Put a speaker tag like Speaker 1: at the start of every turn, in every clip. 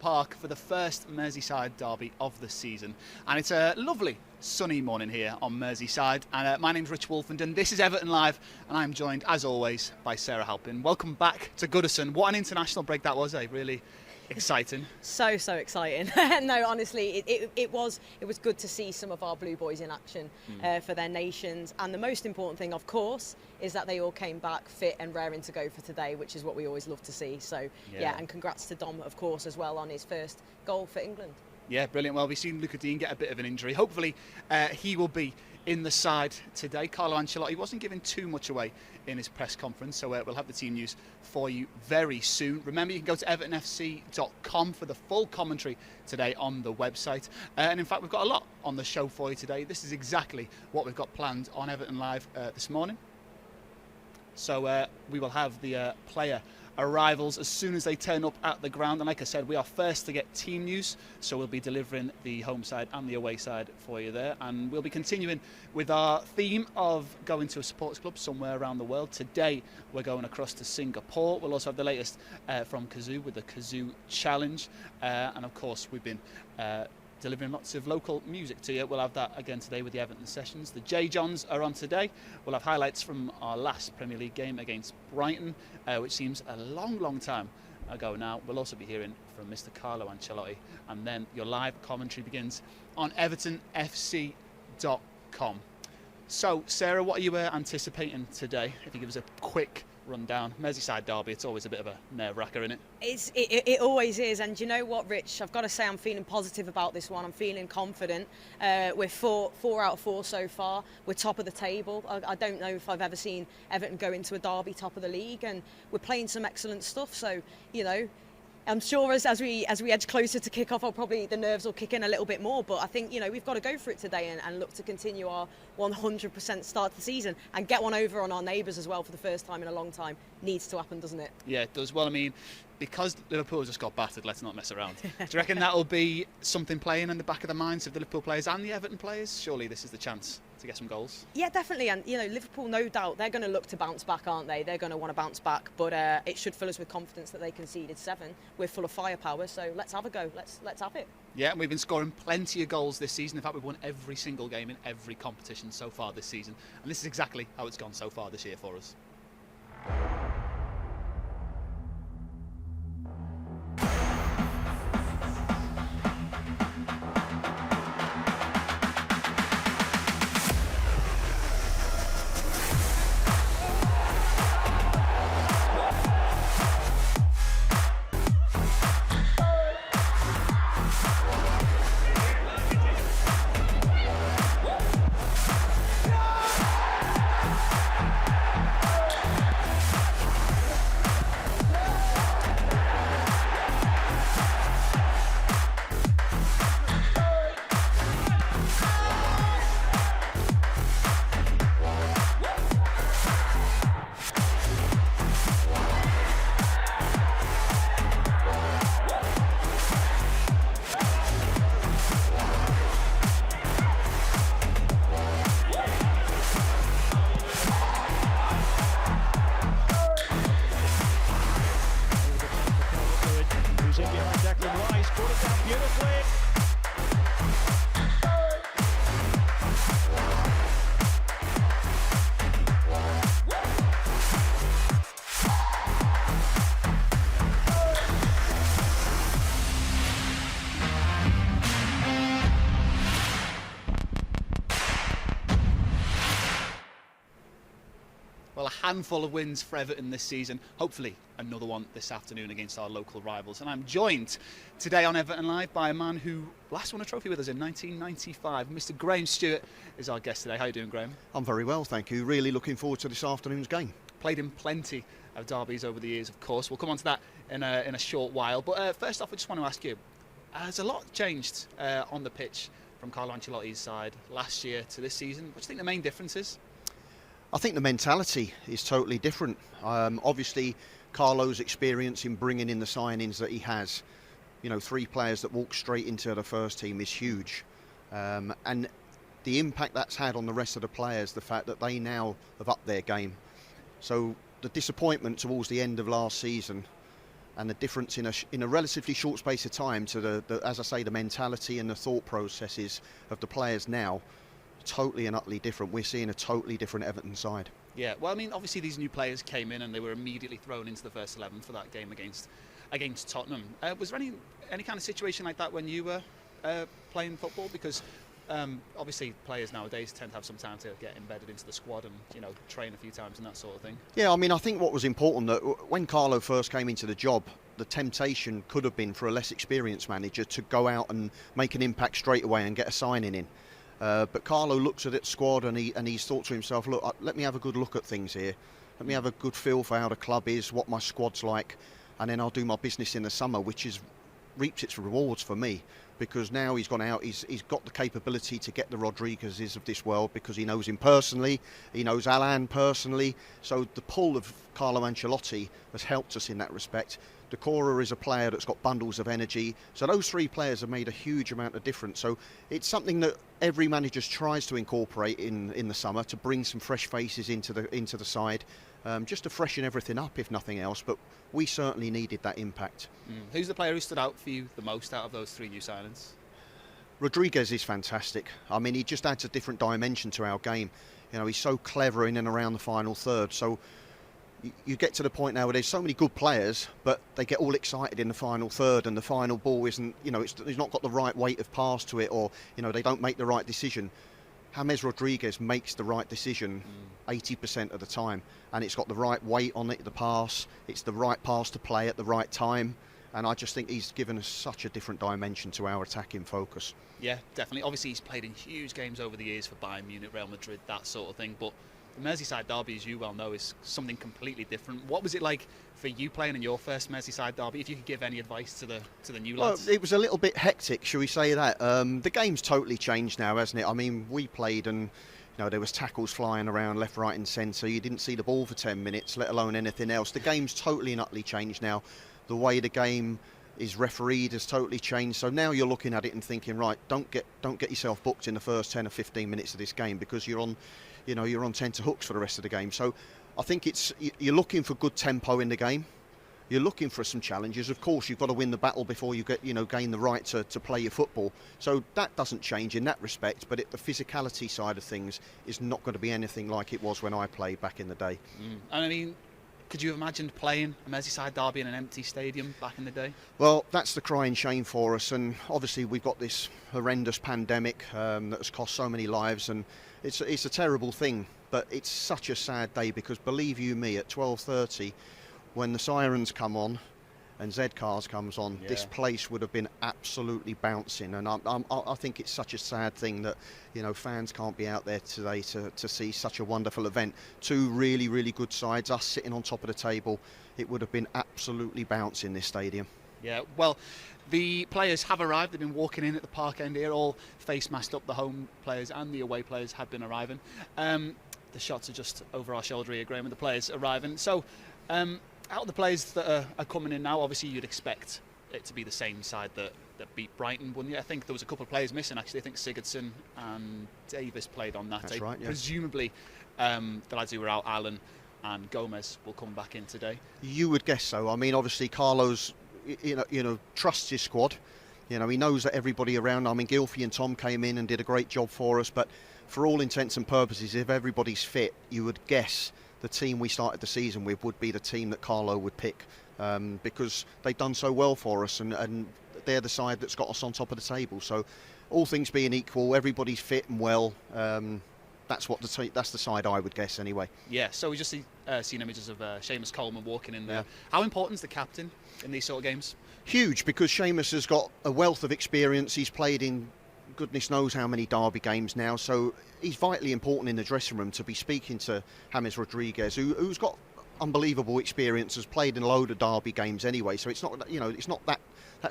Speaker 1: Park for the first Merseyside derby of the season. And it's a lovely sunny morning here on Merseyside. And my name's Rich Wolfenden. This is Everton Live, and I'm joined, as always, by Sarah Halpin. Welcome back to Goodison. What an international break that was, eh? Really exciting.
Speaker 2: So exciting. No, honestly, it was good to see some of our blue boys in action for their nations. And the most important thing, of course, is that they all came back fit and raring to go for today, which is what we always love to see. So yeah, and congrats to Dom, of course, as well on his first goal for England. Yeah,
Speaker 1: brilliant. Well, we've seen Luca Dean get a bit of an injury. Hopefully he will be in the side today. Carlo Ancelotti wasn't giving too much away in his press conference, so we'll have the team news for you very soon. Remember, you can go to evertonfc.com for the full commentary today on the website. And in fact, we've got a lot on the show for you today. This is exactly what we've got planned on Everton Live this morning. So we will have the player arrivals as soon as they turn up at the ground, and like I said, we are first to get team news, so we'll be delivering the home side and the away side for you there, and we'll be continuing with our theme of going to a sports club somewhere around the world. Today we're going across to Singapore. We'll also have the latest from Kazoo with the Kazoo Challenge, and of course we've been delivering lots of local music to you. We'll have that again today with the Everton sessions. The J Johns are on today. We'll have highlights from our last Premier League game against Brighton, which seems a long time ago now. We'll also be hearing from Mr. Carlo Ancelotti, and then your live commentary begins on evertonfc.com. So, Sarah, what are you anticipating today? If you give us a quick rundown. Merseyside derby, it's always a bit of a nerve-wracker, isn't it?
Speaker 2: It always is, and you know what, Rich? I've got to say I'm feeling positive about this one. I'm feeling confident. We're four out of 4 so far. We're top of the table. I don't know if I've ever seen Everton go into a derby top of the league, and we're playing some excellent stuff. So, you know, I'm sure as we edge closer to kick-off, the nerves will kick in a little bit more. But I think, you know, we've got to go for it today and look to continue our 100% start to the season and get one over on our neighbours as well for the first time in a long time. Needs to happen, doesn't it?
Speaker 1: Yeah, it does. Well, I mean, because Liverpool just got battered, let's not mess around. Do you reckon that'll be something playing in the back of the minds of the Liverpool players and the Everton players? Surely this is the chance to get some goals.
Speaker 2: Yeah, definitely. And, you know, Liverpool, no doubt, they're going to look to bounce back, aren't they? They're going to want to bounce back. But it should fill us with confidence that they conceded 7. We're full of firepower, so let's have a go. Let's have it.
Speaker 1: Yeah, and we've been scoring plenty of goals this season. In fact, we've won every single game in every competition so far this season. And this is exactly how it's gone so far this year for us. Well, a handful of wins for Everton this season. Hopefully another one this afternoon against our local rivals. And I'm joined today on Everton Live by a man who last won a trophy with us in 1995. Mr. Graham Stuart is our guest today. How are you doing, Graham?
Speaker 3: I'm very well, thank you. Really looking forward to this afternoon's game.
Speaker 1: Played in plenty of derbies over the years, of course. We'll come on to that in a short while. But first off, I just want to ask you, has a lot changed on the pitch from Carlo Ancelotti's side last year to this season? What do you think the main difference is?
Speaker 3: I think the mentality is totally different. Obviously, Carlo's experience in bringing in the signings that he has, you know, 3 players that walk straight into the first team is huge. And the impact that's had on the rest of the players, the fact that they now have upped their game. So the disappointment towards the end of last season and the difference in a relatively short space of time to the, as I say, the mentality and the thought processes of the players now, totally and utterly different. We're seeing a totally different Everton side.
Speaker 1: Yeah, well, I mean, obviously these new players came in and they were immediately thrown into the first 11 for that game against Tottenham. Was there any kind of situation like that when you were playing football? Because obviously players nowadays tend to have some time to get embedded into the squad and, you know, train a few times and that sort of thing.
Speaker 3: Yeah, I mean, I think what was important that when Carlo first came into the job, the temptation could have been for a less experienced manager to go out and make an impact straight away and get a signing in. But Carlo looks at the squad and he's thought to himself, look, let me have a good look at things here. Let me have a good feel for how the club is, what my squad's like, and then I'll do my business in the summer, which has reaped its rewards for me, because now he's gone out, he's got the capability to get the Rodriguez's of this world, because he knows him personally, he knows Alan personally, so the pull of Carlo Ancelotti has helped us in that respect. Decorah is a player that's got bundles of energy, so those three players have made a huge amount of difference. So it's something that every manager tries to incorporate in the summer, to bring some fresh faces into the side, just to freshen everything up, if nothing else. But we certainly needed that impact.
Speaker 1: Who's the player who stood out for you the most out of those three new signings?
Speaker 3: Rodriguez is fantastic. I mean, he just adds a different dimension to our game. You know, he's so clever in and around the final third. So you get to the point now where there's so many good players, but they get all excited in the final third, and the final ball isn't, you know, it's not got the right weight of pass to it, or, you know, they don't make the right decision. James Rodriguez makes the right decision 80% of the time, and it's got the right weight on it, the pass, it's the right pass to play at the right time, and I just think he's given us such a different dimension to our attacking focus.
Speaker 1: Yeah, definitely. Obviously he's played in huge games over the years for Bayern Munich, Real Madrid, that sort of thing, but the Merseyside derby, as you well know, is something completely different. What was it like for you playing in your first Merseyside derby, if you could give any advice to the new lads?
Speaker 3: Well, it was a little bit hectic, shall we say that. The game's totally changed now, hasn't it? I mean, we played and, you know, there was tackles flying around left, right and centre. You didn't see the ball for 10 minutes, let alone anything else. The game's totally and utterly changed now. The way the game is refereed has totally changed. So now you're looking at it and thinking, right, don't get yourself booked in the first 10 or 15 minutes of this game, because you're on tenterhooks for the rest of the game. So I think you're looking for good tempo in the game. You're looking for some challenges. Of course, you've got to win the battle before you gain the right to play your football. So that doesn't change in that respect. But the physicality side of things is not going to be anything like it was when I played back in the day.
Speaker 1: And I mean, could you have imagined playing a Merseyside derby in an empty stadium back in the day? Well,
Speaker 3: that's the crying shame for us, and obviously we've got this horrendous pandemic that has cost so many lives, and it's a terrible thing. But it's such a sad day, because believe you me, at 12:30, when the sirens come on and Z Cars comes on, this place would have been absolutely bouncing. And I think it's such a sad thing that, you know, fans can't be out there today to see such a wonderful event. Two really, really good sides, us sitting on top of the table. It would have been absolutely bouncing, this stadium.
Speaker 1: Yeah, well, the players have arrived. They've been walking in at the park end here, all face masked up. The home players and the away players have been arriving. The shots are just over our shoulder here, Graham, with the players arriving. So, out of the players that are coming in now, obviously you'd expect it to be the same side that beat Brighton, wouldn't you? I think there was a couple of players missing, actually. I think Sigurdsson and Davis played on that day.
Speaker 3: That's right, yeah.
Speaker 1: Presumably, the lads who were out, Alan and Gomes, will come back in today.
Speaker 3: You would guess so. I mean, obviously Carlo's, you know, trusts his squad. You know, he knows that everybody around. I mean, Gylfi and Tom came in and did a great job for us, but for all intents and purposes, if everybody's fit, you would guess the team we started the season with would be the team that Carlo would pick, because they've done so well for us, and they're the side that's got us on top of the table. So all things being equal, everybody's fit and well. That's the side I would guess anyway.
Speaker 1: Yeah, so we just seen images of Seamus Coleman walking in there. Yeah. How important is the captain in these sort of games? Huge, because Seamus has got a wealth of experience. He's played in goodness knows how many derby games now, so he's vitally important in the dressing room to be speaking to James Rodriguez, who's got unbelievable experience, has played in a load of derby games anyway, so it's not, you know, it's not that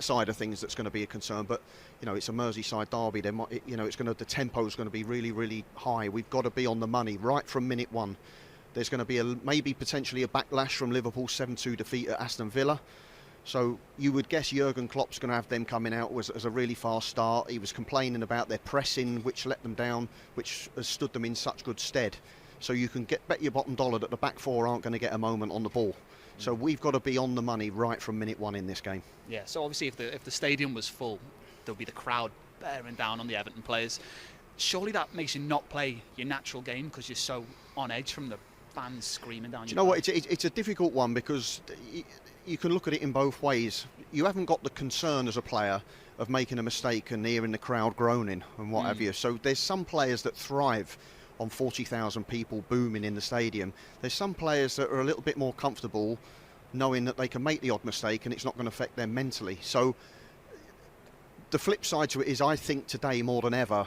Speaker 1: side of things that's going to be a concern. But, you know, it's a Merseyside derby. The tempo is going to be really, really high. We've got to be on the money right from minute one. There's going to be maybe potentially a backlash from Liverpool's 7-2 defeat at Aston Villa. So you would guess Jurgen Klopp's going to have them coming out as a really fast start. He was complaining about their pressing, which let them down, which has stood them in such good stead. So you can bet your bottom dollar that the back four aren't going to get a moment on the ball.
Speaker 3: So we've got to be on the money right from minute one in this game.
Speaker 1: Yeah, so obviously if the stadium was full, there'll be the crowd bearing down on the Everton players. Surely that makes you not play your natural game because you're so on edge from the fans screaming down.
Speaker 3: Do you know what? It's a difficult one because you can look at it in both ways. You haven't got the concern as a player of making a mistake and hearing the crowd groaning and what have you. So there's some players that thrive on 40,000 people booming in the stadium. There's some players that are a little bit more comfortable knowing that they can make the odd mistake and it's not going to affect them mentally. So the flip side to it is, I think today more than ever,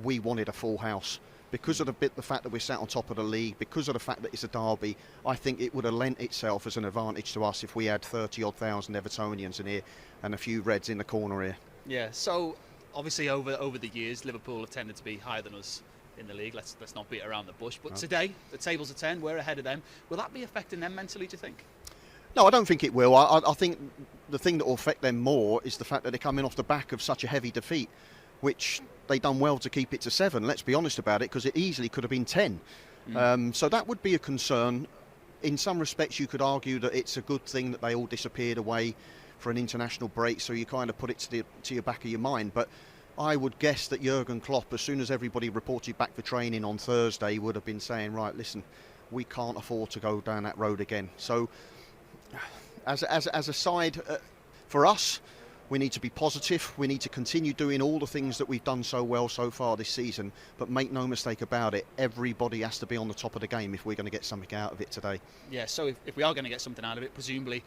Speaker 3: we wanted a full house. Because of the fact that we're sat on top of the league, because of the fact that it's a derby, I think it would have lent itself as an advantage to us if we had 30-odd thousand Evertonians in here and a few Reds in the corner here.
Speaker 1: Yeah, so obviously over the years, Liverpool have tended to be higher than us in the league. Let's not beat around the bush. But today, the table's a 10, we're ahead of them. Will that be affecting them mentally, do you think?
Speaker 3: No, I don't think it will. I think the thing that will affect them more is the fact that they're coming off the back of such a heavy defeat, which they done well to keep it to 7, let's be honest about it, because it easily could have been 10. So that would be a concern. In some respects, you could argue that it's a good thing that they all disappeared away for an international break, so you kind of put it to your back of your mind. But I would guess that Jurgen Klopp, as soon as everybody reported back for training on Thursday, would have been saying, right, listen, we can't afford to go down that road again. So as a side, for us, we need to be positive. We need to continue doing all the things that we've done so well so far this season. But make no mistake about it, everybody has to be on the top of the game if we're going to get something out of it today.
Speaker 1: Yeah, so if we are going to get something out of it, presumably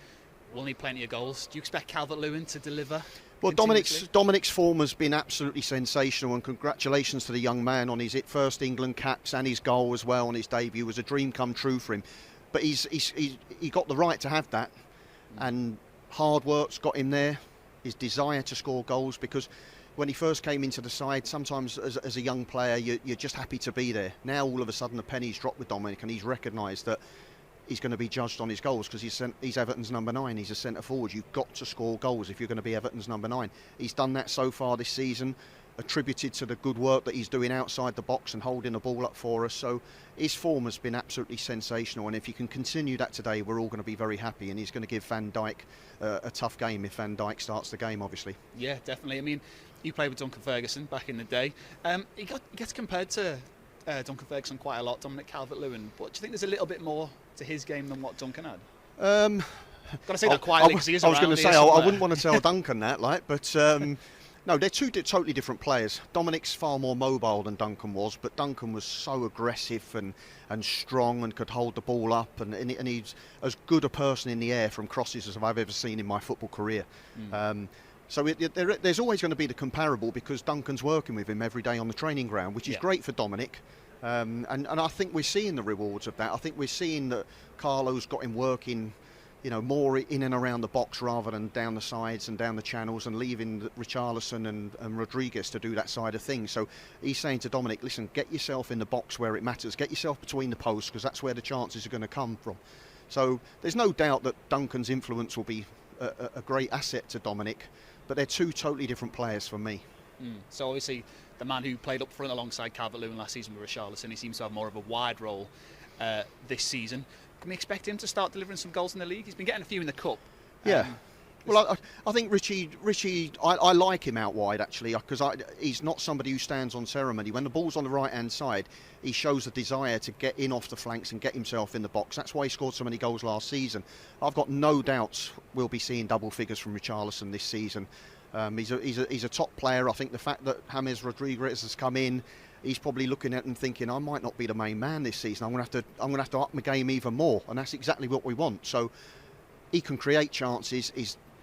Speaker 1: we'll need plenty of goals. Do you expect Calvert-Lewin to deliver?
Speaker 3: Well, Dominic's form has been absolutely sensational, and congratulations to the young man on his first England caps and his goal as well on his debut. It was a dream come true for him. But he got the right to have that, and hard work's got him there. His desire to score goals, because when he first came into the side, sometimes as a young player you're just happy to be there. Now all of a sudden the penny's dropped with Dominic, and he's recognised that he's going to be judged on his goals because he's Everton's number 9. He's a centre forward. You've got to score goals if you're going to be Everton's number 9. He's done that so far this season, attributed to the good work that he's doing outside the box and holding the ball up for us. So his form has been absolutely sensational, and if he can continue that today, we're all going to be very happy, and he's going to give Van Dyke a tough game if Van Dyke starts the game, obviously. Yeah,
Speaker 1: definitely. I mean, you played with Duncan Ferguson back in the day. He gets compared to Duncan Ferguson quite a lot, Dominic Calvert-Lewin, but do you think there's a little bit more to his game than what Duncan had? Got to say that quietly because he is around.
Speaker 3: I was going to say, I wouldn't want to tell Duncan that, but no, they're two totally different players. Dominic's far more mobile than Duncan was, but Duncan was so aggressive and strong and could hold the ball up, and he's as good a person in the air from crosses as I've ever seen in my football career. So there's always going to be the comparable, because Duncan's working with him every day on the training ground, which is great for Dominic. And I think we're seeing the rewards of that. I think we're seeing that Carlo's got him working, more in and around the box rather than down the sides and down the channels, and leaving Richarlison and Rodriguez to do that side of things. So he's saying to Dominic, listen, get yourself in the box where it matters. Get yourself between the posts, because that's where the chances are going to come from. So there's no doubt that Duncan's influence will be a great asset to Dominic, but they're two totally different players for me.
Speaker 1: So obviously the man who played up front alongside Calvert-Lewin last season with Richarlison, he seems to have more of a wide role this season. Can we expect him to start delivering some goals in the league? He's been getting a few in the cup.
Speaker 3: Yeah. Well, I think Richie, I like him out wide, actually, because he's not somebody who stands on ceremony. When the ball's on the right-hand side, he shows a desire to get in off the flanks and get himself in the box. That's why he scored so many goals last season. I've got no doubts we'll be seeing double figures from Richarlison this season. He's a top player. I think the fact that James Rodriguez has come in, he's probably looking at and thinking, I might not be the main man this season. I'm going to have to up my game even more, and that's exactly what we want. So he can create chances.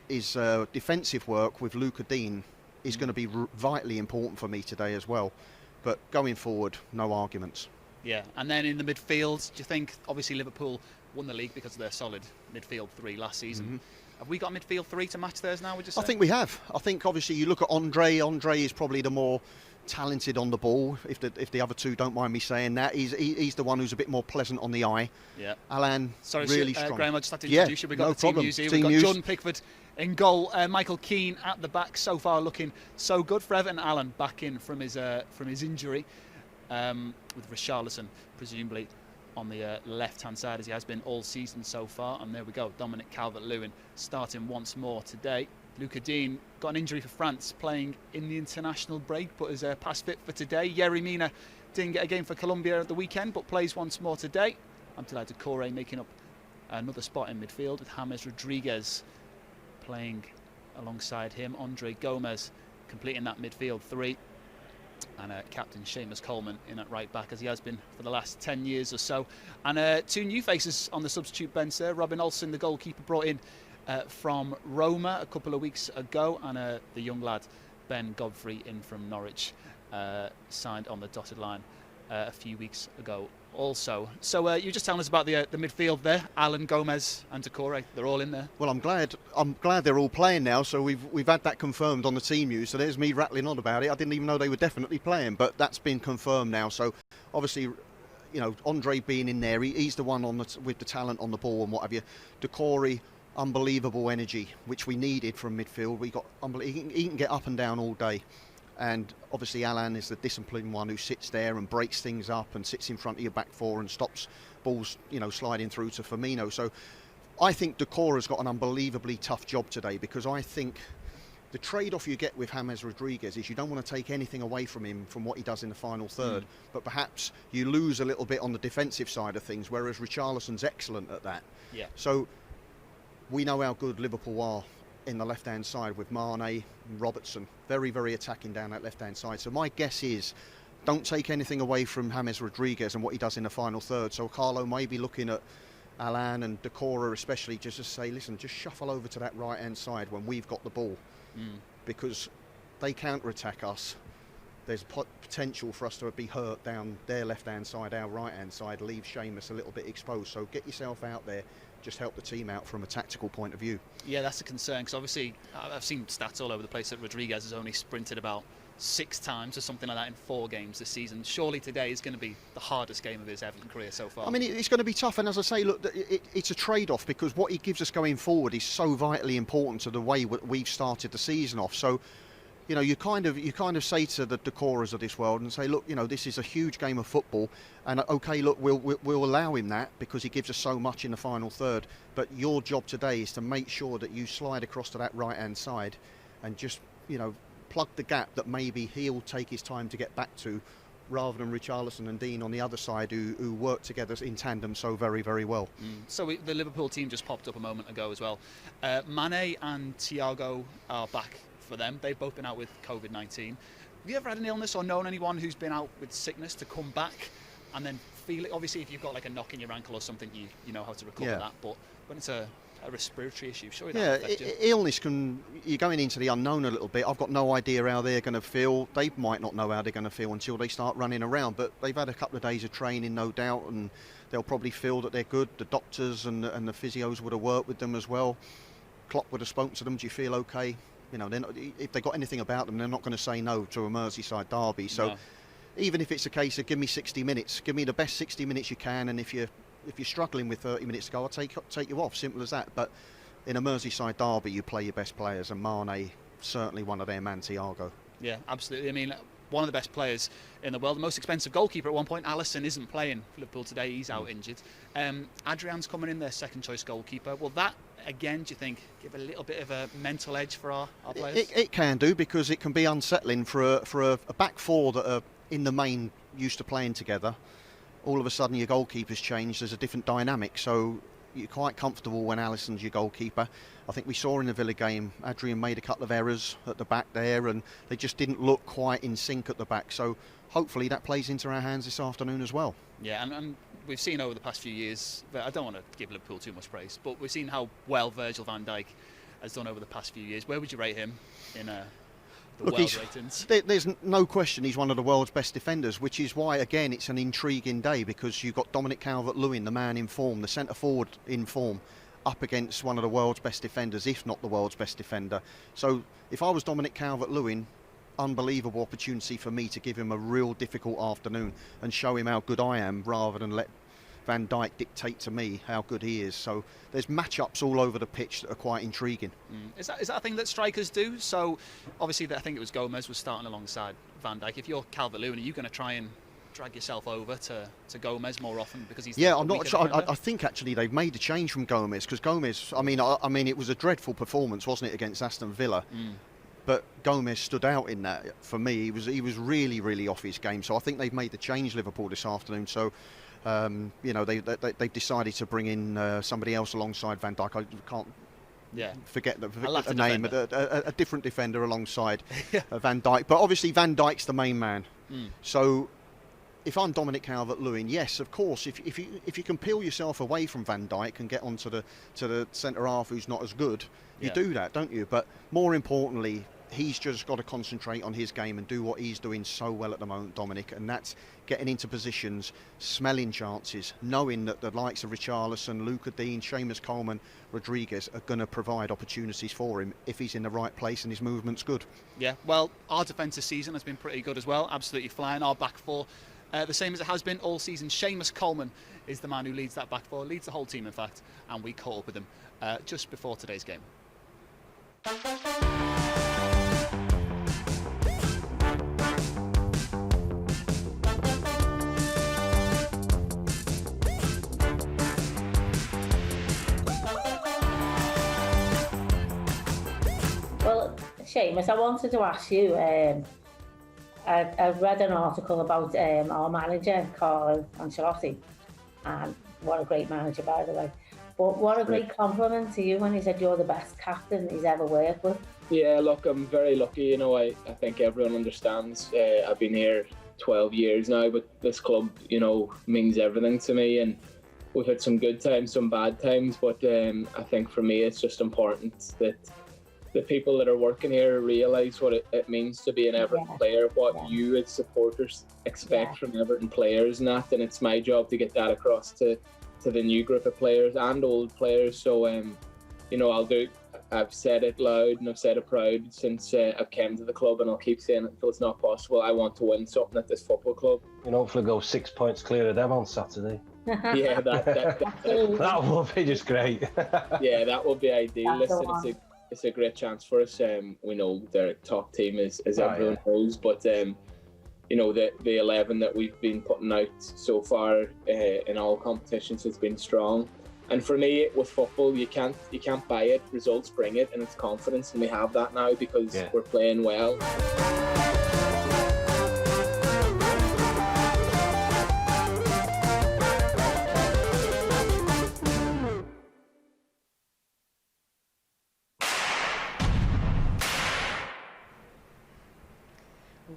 Speaker 3: His defensive work with Luca Dean is going to be vitally important for me today as well. But going forward, no arguments.
Speaker 1: Yeah, and then in the midfield, do you think, obviously Liverpool won the league because of their solid midfield 3 last season. Have we got midfield 3 to match theirs now, would you say?
Speaker 3: I think we have. I think obviously you look at Andre is probably the more talented on the ball, if the other two don't mind me saying that. He's the one who's a bit more pleasant on the eye.
Speaker 1: Yeah.
Speaker 3: Alan, really strong.
Speaker 1: Graham, I just had to introduce you. We've got the team news here. We've got Jordan Pickford in goal, Michael Keane at the back, so far looking so good for Everton. Alan back in from his injury, with Richarlison presumably on the left-hand side, as he has been all season so far. And there we go, Dominic Calvert-Lewin starting once more today. Luca Dean got an injury for France, playing in the international break, but is past fit for today. Yerry Mina didn't get a game for Colombia at the weekend, but plays once more today. Untitled Chapter making up another spot in midfield, with James Rodriguez playing alongside him. Andre Gomes completing that midfield three. And captain Seamus Coleman in at right back, as he has been for the last 10 years or so. And two new faces on the substitute bench there. Robin Olsen, the goalkeeper, brought in from Roma a couple of weeks ago, and the young lad Ben Godfrey in from Norwich, signed on the dotted line a few weeks ago also. So you just telling us about the midfield there. Alan, Gomes and Decore, they're all in there.
Speaker 3: Well, I'm glad they're all playing now, so we've had that confirmed on the team news, so there's me rattling on about it. I didn't even know they were definitely playing, but that's been confirmed now. So obviously, you know, Andre being in there, he's the one with the talent on the ball and what have you. Decore, unbelievable energy, which we needed from midfield. He can get up and down all day. And obviously Alan is the disciplined one who sits there and breaks things up and sits in front of your back four and stops balls, you know, sliding through to Firmino. So I think Decora's got an unbelievably tough job today, because I think the trade-off you get with James Rodriguez is you don't want to take anything away from him from what he does in the final third, but perhaps you lose a little bit on the defensive side of things, whereas Richarlison's excellent at that.
Speaker 1: Yeah.
Speaker 3: So we know how good Liverpool are in the left-hand side with Mane and Robertson, very, very attacking down that left-hand side. So my guess is, don't take anything away from James Rodriguez and what he does in the final third. So Carlo may be looking at Alan and Decore especially, just to say, listen, just shuffle over to that right-hand side when we've got the ball, because they counter-attack us. There's potential for us to be hurt down their left-hand side, our right-hand side, leave Seamus a little bit exposed. So get yourself out there, just help the team out from a tactical point of view.
Speaker 1: Yeah, that's a concern, because obviously I've seen stats all over the place that Rodriguez has only sprinted about 6 times or something like that in 4 games this season. Surely today is going to be the hardest game of his Everton career so far.
Speaker 3: I mean, it's going to be tough, and as I say, look, it's a trade-off, because what he gives us going forward is so vitally important to the way we've started the season off. So, you know, you kind of say to the Decoras of this world and say, look, you know, this is a huge game of football, and okay, look, we'll allow him that because he gives us so much in the final third. But your job today is to make sure that you slide across to that right-hand side and just, you know, plug the gap that maybe he'll take his time to get back to, rather than Richarlison and Dean on the other side, who work together in tandem so very, very well.
Speaker 1: So the Liverpool team just popped up a moment ago as well. Mane and Thiago are back for them. They've both been out with COVID-19. Have you ever had an illness or known anyone who's been out with sickness to come back and then feel it? Obviously, if you've got like a knock in your ankle or something, you know how to recover that. But when it's a respiratory issue, sure, that affect you.
Speaker 3: Illness you're going into the unknown a little bit. I've got no idea how they're going to feel. They might not know how they're going to feel until they start running around, but they've had a couple of days of training, no doubt, and they'll probably feel that they're good. The doctors and the physios would have worked with them as well. Klopp would have spoken to them. Do you feel okay? You know, if they got anything about them, they're not going to say no to a Merseyside derby. So even if it's a case of give me 60 minutes, give me the best 60 minutes you can, and if you're struggling with 30 minutes to go, I'll take you off. Simple as that. But in a Merseyside derby, you play your best players, and Mane certainly one of them, and Thiago.
Speaker 1: Yeah, absolutely. I mean, one of the best players in the world, the most expensive goalkeeper at one point. Alisson isn't playing for Liverpool today. He's out injured. Adrian's coming in, their second choice goalkeeper. Will that, again, do you think, give a little bit of a mental edge for our players?
Speaker 3: It can do, because it can be unsettling for a back four that are in the main used to playing together. All of a sudden your goalkeeper's changed, there's a different dynamic, so you're quite comfortable when Alisson's your goalkeeper. I think we saw in the Villa game, Adrian made a couple of errors at the back there, and they just didn't look quite in sync at the back, so hopefully that plays into our hands this afternoon as well.
Speaker 1: Yeah, and we've seen over the past few years, I don't want to give Liverpool too much praise, but we've seen how well Virgil Van Dyke has done over the past few years. Where would you rate him in the world ratings?
Speaker 3: There's no question he's one of the world's best defenders, which is why, again, it's an intriguing day, because you've got Dominic Calvert-Lewin, the man in form, the centre-forward in form, up against one of the world's best defenders, if not the world's best defender. So if I was Dominic Calvert-Lewin, unbelievable opportunity for me to give him a real difficult afternoon and show him how good I am, rather than let Van Dijk dictate to me how good he is. So there's matchups all over the pitch that are quite intriguing.
Speaker 1: Is that a thing that strikers do? So obviously I think it was Gomes was starting alongside Van Dijk. If you're Calvert-Lewin, are you going to try and drag yourself over to Gomes more often because he's
Speaker 3: I'm not sure. I think actually they've made a change from Gomes, because Gomes, I mean it was a dreadful performance, wasn't it, against Aston Villa? But Gomes stood out in that. For me, he was really, really off his game. So I think they've made the change, Liverpool, this afternoon. So they've decided to bring in somebody else alongside Van Dyke. I can't forget the name, a different defender alongside Van Dyke. But obviously Van Dyke's the main man. So if I'm Dominic Calvert-Lewin, yes, of course, if you can peel yourself away from Van Dyke and get onto the centre half who's not as good, you do that, don't you? But more importantly, he's just got to concentrate on his game and do what he's doing so well at the moment, Dominic, and that's getting into positions, smelling chances, knowing that the likes of Richarlison, Luca Dean, Seamus Coleman, Rodriguez are going to provide opportunities for him if he's in the right place and his movement's good. Yeah,
Speaker 1: well, our defence this season has been pretty good as well, absolutely flying. Our back four, the same as it has been all season. Seamus Coleman is the man who leads that back four, leads the whole team in fact, and we caught up with him just before today's game.
Speaker 4: Well, Seamus, I wanted to ask you, I read an article about our manager, Carlo Ancelotti, and what a great manager, by the way. But what a great compliment to you when he said you're the best captain he's ever worked with.
Speaker 5: Yeah, look, I'm very lucky. You know, I think everyone understands. I've been here 12 years now, but this club, you know, means everything to me. And we've had some good times, some bad times. But I think for me, it's just important that the people that are working here realise what it means to be an Everton player, what you as supporters expect from Everton players and that. And it's my job to get that across to the new group of players and old players. So, you know, I've said it loud and I've said it proud since I've come to the club, and I'll keep saying it until it's not possible. I want to win something at this football club.
Speaker 6: You know, hopefully go 6 points clear of them on Saturday.
Speaker 5: Yeah,
Speaker 6: that would be just great.
Speaker 5: Yeah, that would be ideal. Listen, it's a great chance for us. We know they're a top team, as everyone knows, but you know, the 11 that we've been putting out so far in all competitions has been strong. And for me, with football, you can't buy it. Results bring it, and it's confidence, and we have that now because we're playing well.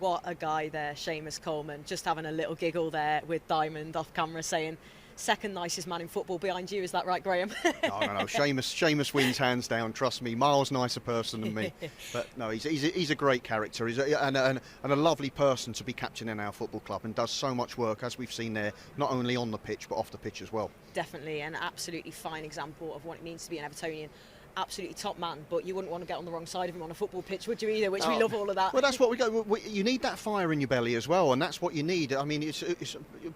Speaker 2: What a guy there, Seamus Coleman, just having a little giggle there with Diamond off camera saying, second nicest man in football behind you, is that right, Graham?
Speaker 3: No. Seamus wins hands down, trust me, miles nicer person than me. But no, he's a great character, and a lovely person to be captaining our football club, and does so much work, as we've seen there, not only on the pitch but off the pitch as well. Definitely,
Speaker 2: an absolutely fine example of what it means to be an Evertonian. Absolutely top man, but you wouldn't want to get on the wrong side of him on a football pitch, would you either? Which we love all of that.
Speaker 3: Well, that's what we go. You need that fire in your belly as well, and that's what you need. I mean, it's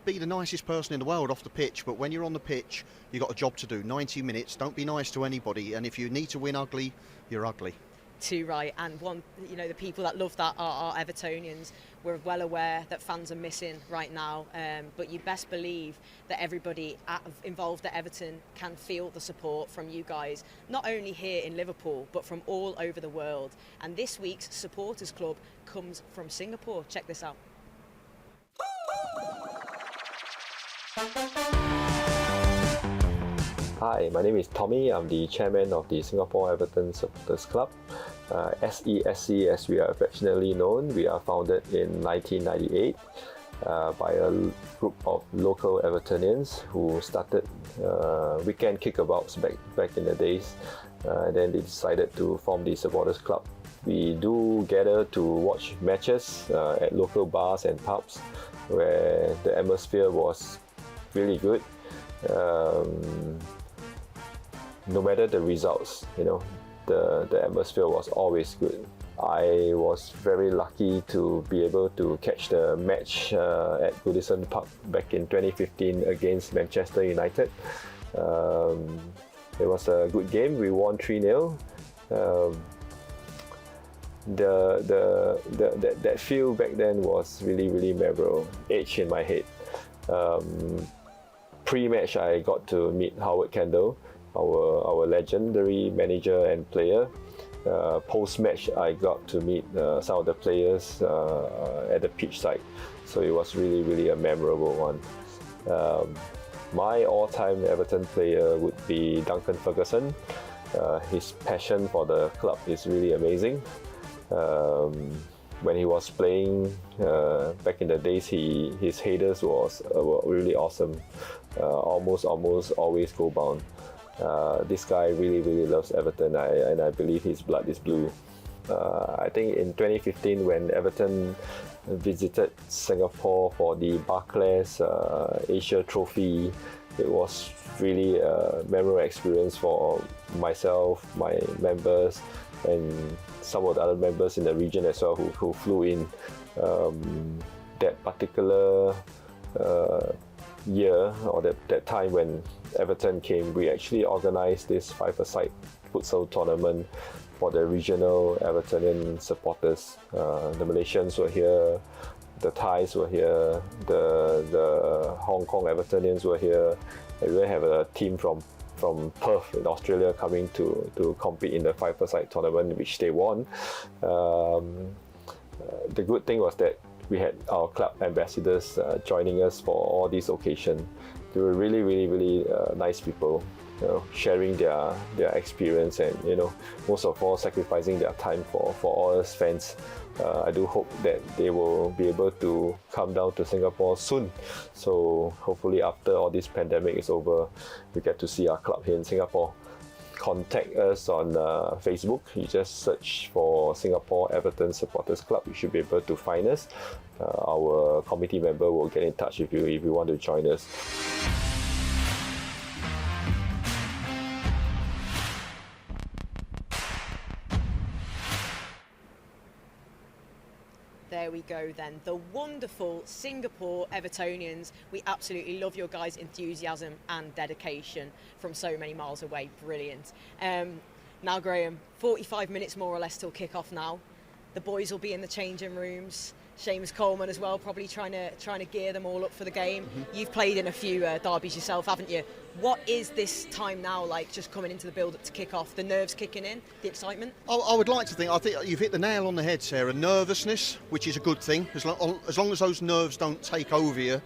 Speaker 3: be the nicest person in the world off the pitch, but when you're on the pitch, you've got a job to do. 90 minutes. Don't be nice to anybody, and if you need to win ugly, you're ugly.
Speaker 2: Too right, and the people that love that are Evertonians. We're well aware that fans are missing right now, but you best believe that everybody involved at Everton can feel the support from you guys, not only here in Liverpool but from all over the world. And this week's supporters club comes from Singapore. Check this out.
Speaker 7: Hi, my name is Tommy. I'm the chairman of the Singapore Everton Supporters Club. SESC, as we are affectionately known. We are founded in 1998 by a group of local Evertonians who started weekend kickabouts back in the days. Then they decided to form the Supporters Club. We do gather to watch matches at local bars and pubs where the atmosphere was really good. No matter the results, the atmosphere was always good. I was very lucky to be able to catch the match at Goodison Park back in 2015 against Manchester United. It was a good game. We won 3-0. that feel back then was really memorable, etched in my head. Pre-match, I got to meet Howard Kendall, our legendary manager and player. Post-match, I got to meet some of the players at the pitch side, so it was really a memorable one. My all-time Everton player would be Duncan Ferguson. His passion for the club is really amazing. When he was playing back in the days, his headers were really awesome. Almost always goal bound. This guy really loves Everton, and I believe his blood is blue. I think in 2015, when Everton visited Singapore for the Barclays Asia Trophy, it was really a memorable experience for myself, my members, and some of the other members in the region as well who flew in. That particular year, or that time when Everton came, we actually organised this five-a-side futsal tournament for the regional Evertonian supporters. The Malaysians were here, the Thais were here, the Hong Kong Evertonians were here. And we have a team from Perth in Australia coming to compete in the five-a-side tournament, which they won. The good thing was that we had our club ambassadors joining us for all these occasions. They were really nice people, sharing their experience, and most of all sacrificing their time for us fans. I do hope that they will be able to come down to Singapore soon. So hopefully after all this pandemic is over, we get to see our club here in Singapore. Contact us on Facebook. You just search for Singapore Everton Supporters Club. You should be able to find us. Our committee member will get in touch with you if you want to join us.
Speaker 2: There we go then, the wonderful Singapore Evertonians. We absolutely love your guys' enthusiasm and dedication from so many miles away. Brilliant. Now Graham, 45 minutes more or less till kick-off now. The boys will be in the changing rooms. Seamus Coleman as well, probably trying to gear them all up for the game. Mm-hmm. You've played in a few derbies yourself, haven't you? What is this time now like, just coming into the build-up to kick off? The nerves kicking in, the excitement?
Speaker 3: I would like to think, I think you've hit the nail on the head, Sarah. Nervousness, which is a good thing, as long as those nerves don't take over you,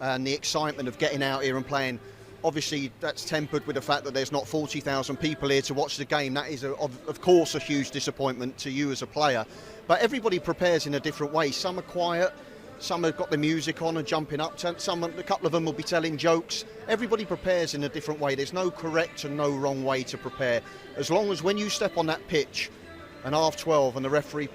Speaker 3: and the excitement of getting out here and playing. Obviously, that's tempered with the fact that there's not 40,000 people here to watch the game. That is, of course, a huge disappointment to you as a player. But everybody prepares in a different way. Some are quiet, some have got the music on and jumping up. A couple of them will be telling jokes. Everybody prepares in a different way. There's no correct and no wrong way to prepare. As long as when you step on that pitch, and half 12, and the referee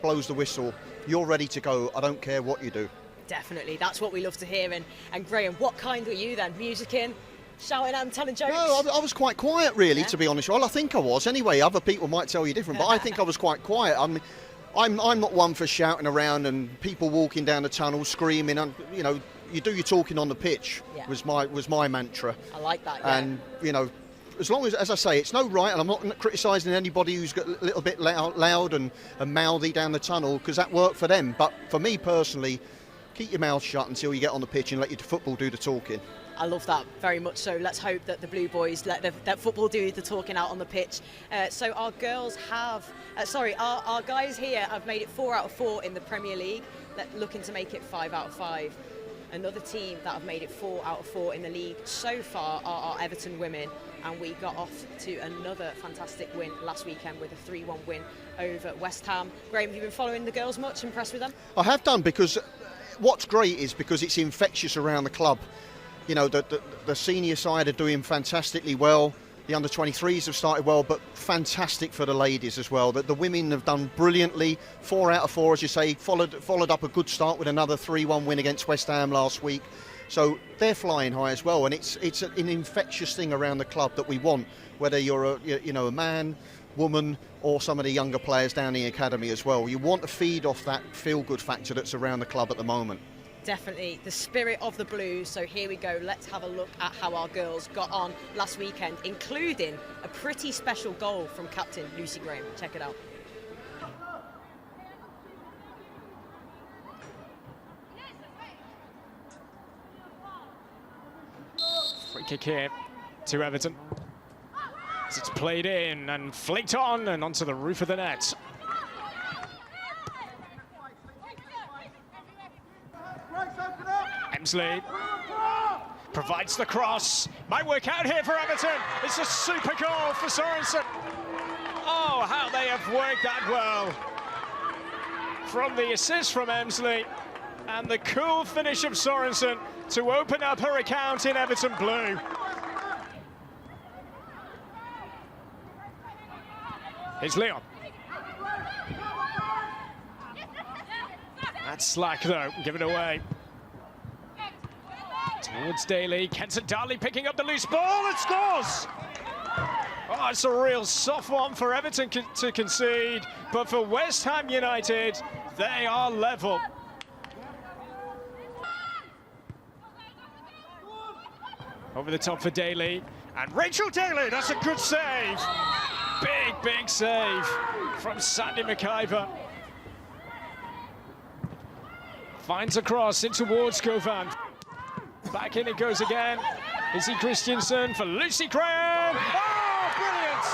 Speaker 3: blows the whistle, you're ready to go. I don't care what you do.
Speaker 2: Definitely, that's what we love to hear. And Graham, what kind were you then? Music in, shouting and telling jokes?
Speaker 3: No, I was quite quiet, really, to be honest. Well, I think I was. Anyway, other people might tell you different, but I think I was quite quiet. I mean, I'm not one for shouting around and people walking down the tunnel screaming. And you do your talking on the pitch. Yeah. was my mantra.
Speaker 2: I like that. Yeah.
Speaker 3: And as long as I say, it's no right, and I'm not criticising anybody who's got a little bit loud and mouthy down the tunnel, because that worked for them. But for me personally, keep your mouth shut until you get on the pitch and let your football do the talking.
Speaker 2: I love that very much so. Let's hope that the Blue Boys let that football do the talking out on the pitch. So our girls have, our guys here have made it 4 out of 4 in the Premier League, looking to make it 5 out of 5. Another team that have made it 4 out of 4 in the league so far are our Everton women, and we got off to another fantastic win last weekend with a 3-1 win over West Ham. Graham, have you been following the girls much? Impressed with them?
Speaker 3: I have done, because what's great is because it's infectious around the club. The senior side are doing fantastically well. The under-23s have started well, but fantastic for the ladies as well. The women have done brilliantly. 4 out of 4, as you say, followed up a good start with another 3-1 win against West Ham last week. So they're flying high as well, and it's an infectious thing around the club that we want, whether you're a man, woman, or some of the younger players down the academy as well. You want to feed off that feel-good factor that's around the club at the moment.
Speaker 2: Definitely, the spirit of the Blues. So here we go, let's have a look at how our girls got on last weekend, including a pretty special goal from captain Lucy Graham. Check it out.
Speaker 8: Free kick here to Everton. As it's played in and flicked on and onto the roof of the net. Emsley provides the cross. Might work out here for Everton. It's a super goal for Sorensen. Oh, how they have worked that well. From the assist from Emsley and the cool finish of Sorensen to open up her account in Everton blue. Here's Leon. That's slack though, give it away. Towards Daly, Kenton Darley picking up the loose ball and scores! Oh, it's a real soft one for Everton to concede, but for West Ham United, they are level. Over the top for Daly, and Rachel Daly, that's a good save! Big save from Sandy McIver. Finds a cross in towards Govan. Back in it goes again. Izzy Christensen for Lucy Graham. Oh, brilliant!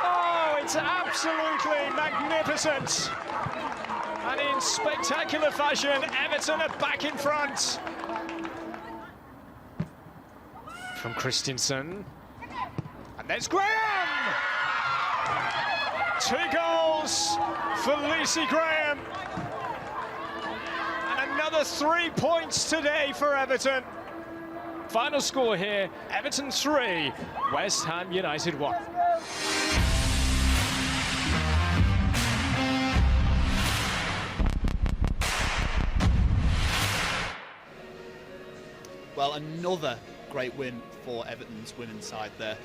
Speaker 8: Oh, it's absolutely magnificent. And in spectacular fashion, Everton are back in front. From Christensen. And there's Graham! 2 goals for Lucy Graham. And another 3 points today for Everton. Final score here, Everton 3, West Ham United 1.
Speaker 1: Well, another great win for Everton's women's side there.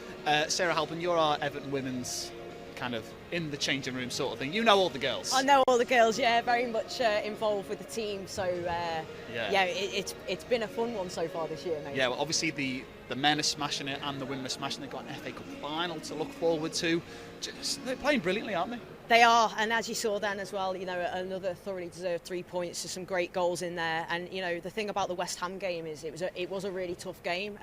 Speaker 1: Sarah Halpin, you're our Everton women's kind of in the changing room sort of thing. You know all the girls.
Speaker 2: I know all the girls, yeah, very much involved with the team. So yeah, it's been a fun one so far this year, mate.
Speaker 1: Yeah, well, obviously the men are smashing it and the women are smashing it. They've got an FA Cup final to look forward to. They're playing brilliantly, aren't they?
Speaker 2: They are, and as you saw then as well, you know, another thoroughly deserved 3 points. There's some great goals in there, and you know the thing about the West Ham game is it was a really tough game.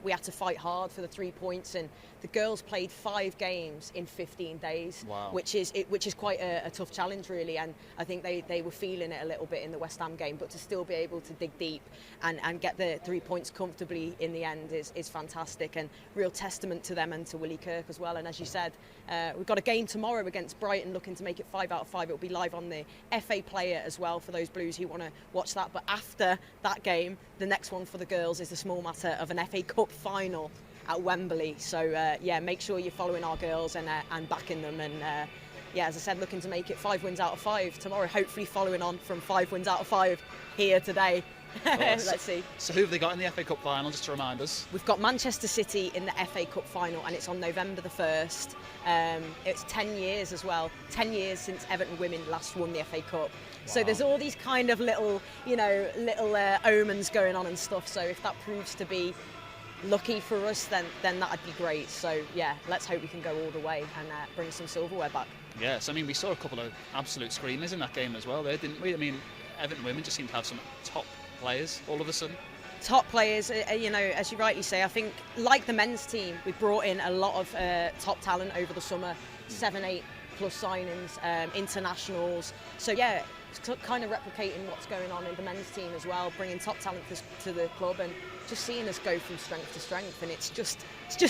Speaker 2: We had to fight hard for the 3 points, and the girls played 5 games in 15 days,
Speaker 1: wow.
Speaker 2: which is quite a tough challenge really. And I think they were feeling it a little bit in the West Ham game, but to still be able to dig deep and get the 3 points comfortably in the end is fantastic, and real testament to them and to Willie Kirk as well. And as you said, we've got a game tomorrow against Brighton, looking to make it 5 out of 5. It'll be live on the FA Player as well for those Blues who want to watch that. But after that game, the next one for the girls is the small matter of an FA Cup final at Wembley. So yeah, make sure you're following our girls and backing them. And yeah, as I said, looking to make it 5 wins out of 5 tomorrow. Hopefully following on from 5 wins out of 5 here today. Let's see.
Speaker 1: So who have they got in the FA Cup final, just to remind us?
Speaker 2: We've got Manchester City in the FA Cup final, and it's on November the 1st. It's 10 years as well. 10 years since Everton women last won the FA Cup. Wow. So there's all these kind of little omens going on and stuff. So if that proves to be lucky for us, then that'd be great. So yeah, let's hope we can go all the way and bring some silverware back.
Speaker 1: Yes, I mean, we saw a couple of absolute screamers in that game as well there, didn't we? I mean, Everton women just seem to have some top players all of a sudden.
Speaker 2: Top players, you know, as you rightly say, I think like the men's team, we brought in a lot of top talent over the summer, 7-8 plus signings, internationals. So yeah, it's kind of replicating what's going on in the men's team as well, bringing top talent to the club and just seeing us go from strength to strength, and it's just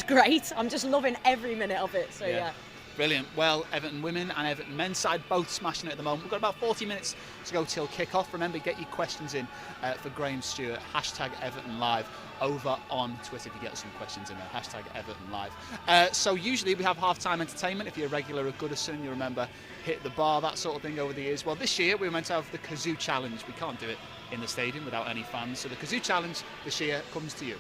Speaker 2: great. I'm just loving every minute of it. So yeah.
Speaker 1: Brilliant. Well, Everton women and Everton men's side both smashing it at the moment. We've got about 40 minutes to go till kick-off. Remember, get your questions in for Graham Stuart, #EvertonLive over on Twitter if you get some questions in there, #EvertonLive. So usually we have half-time entertainment. If you're a regular at Goodison, you remember hit the bar, that sort of thing over the years. Well, this year we were meant to have the Kazoo Challenge. We can't do it in the stadium without any fans. So the Kazoo Challenge this year comes to you.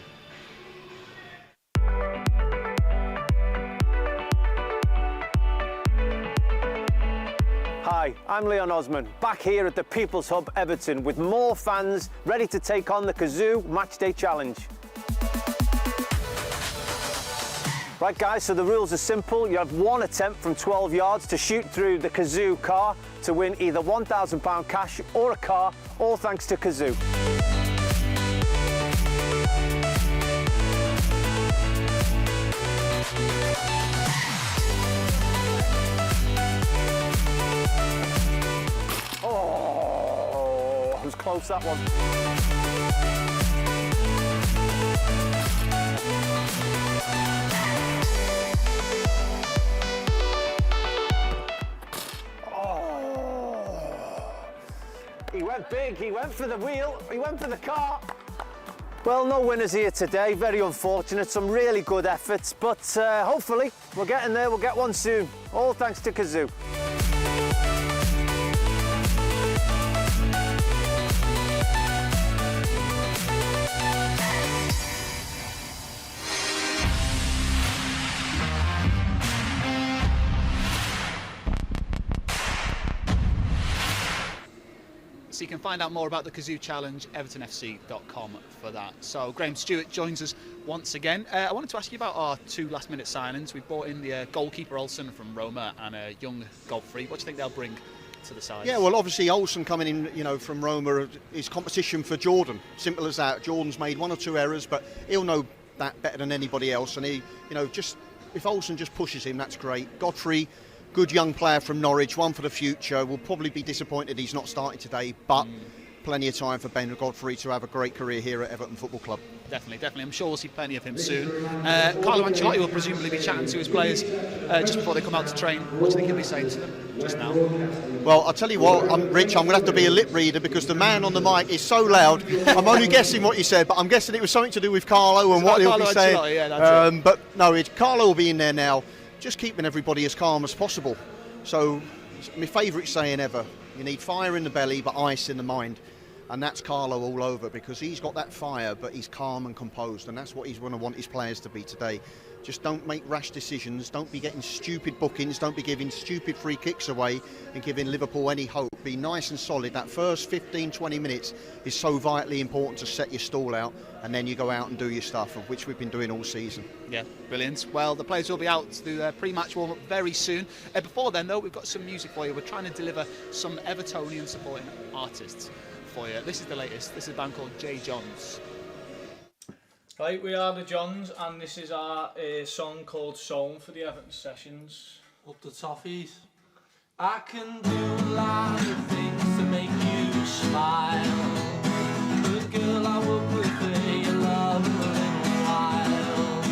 Speaker 9: Hi, I'm Leon Osman, back here at the People's Hub Everton with more fans ready to take on the Kazoo Matchday Challenge. Right guys, so the rules are simple. You have one attempt from 12 yards to shoot through the Kazoo car to win either £1,000 cash or a car, all thanks to Kazoo. Oh, it was close, that one. He went big, he went for the wheel, he went for the car. Well, no winners here today, very unfortunate, some really good efforts, but hopefully we're getting there, we'll get one soon. All thanks to Kazoo.
Speaker 1: So you can find out more about the Kazoo Challenge, evertonfc.com for that. So Graham Stuart joins us once again. I wanted to ask you about our 2 last-minute signings. We've brought in the goalkeeper Olsen from Roma and a young Godfrey. What do you think they'll bring to the side?
Speaker 3: Yeah, well, obviously Olsen coming in, from Roma is competition for Jordan. Simple as that. Jordan's made 1 or 2 errors, but he'll know that better than anybody else. And he, just if Olsen just pushes him, that's great. Godfrey, good young player from Norwich, one for the future. Will probably be disappointed he's not starting today, but plenty of time for Ben Godfrey to have a great career here at Everton Football Club.
Speaker 1: Definitely. I'm sure we'll see plenty of him soon. Carlo Ancelotti will presumably be chatting to his players just before they come out to train. What do you think he'll be saying to them just now?
Speaker 3: Well, I'll tell you what, Rich, I'm going to have to be a lip reader because the man on the mic is so loud. I'm only guessing what you said, but I'm guessing it was something to do with Carlo and what he'll be saying.
Speaker 1: Yeah, that's it.
Speaker 3: But no, Carlo will be in there now, just keeping everybody as calm as possible. So, my favourite saying ever, you need fire in the belly but ice in the mind. And that's Carlo all over because he's got that fire but he's calm and composed, and that's what he's going to want his players to be today. Just don't make rash decisions, don't be getting stupid bookings, don't be giving stupid free kicks away and giving Liverpool any hope. Be nice and solid. That first 15-20 minutes is so vitally important to set your stall out, and then you go out and do your stuff, of which we've been doing all season. Yeah,
Speaker 1: Brilliant. Well, the players will be out to do their pre-match warm-up very soon. Before then, though, we've got some music for you. We're trying to deliver some Evertonian supporting artists for you. This is the latest. This is a band called J. Johns.
Speaker 10: Right, we are the Johns, and this is our song called Sown for the Everton Sessions.
Speaker 11: Up the toffees. I can do a lot of things to make you smile. But girl, I would prefer your love for a little while.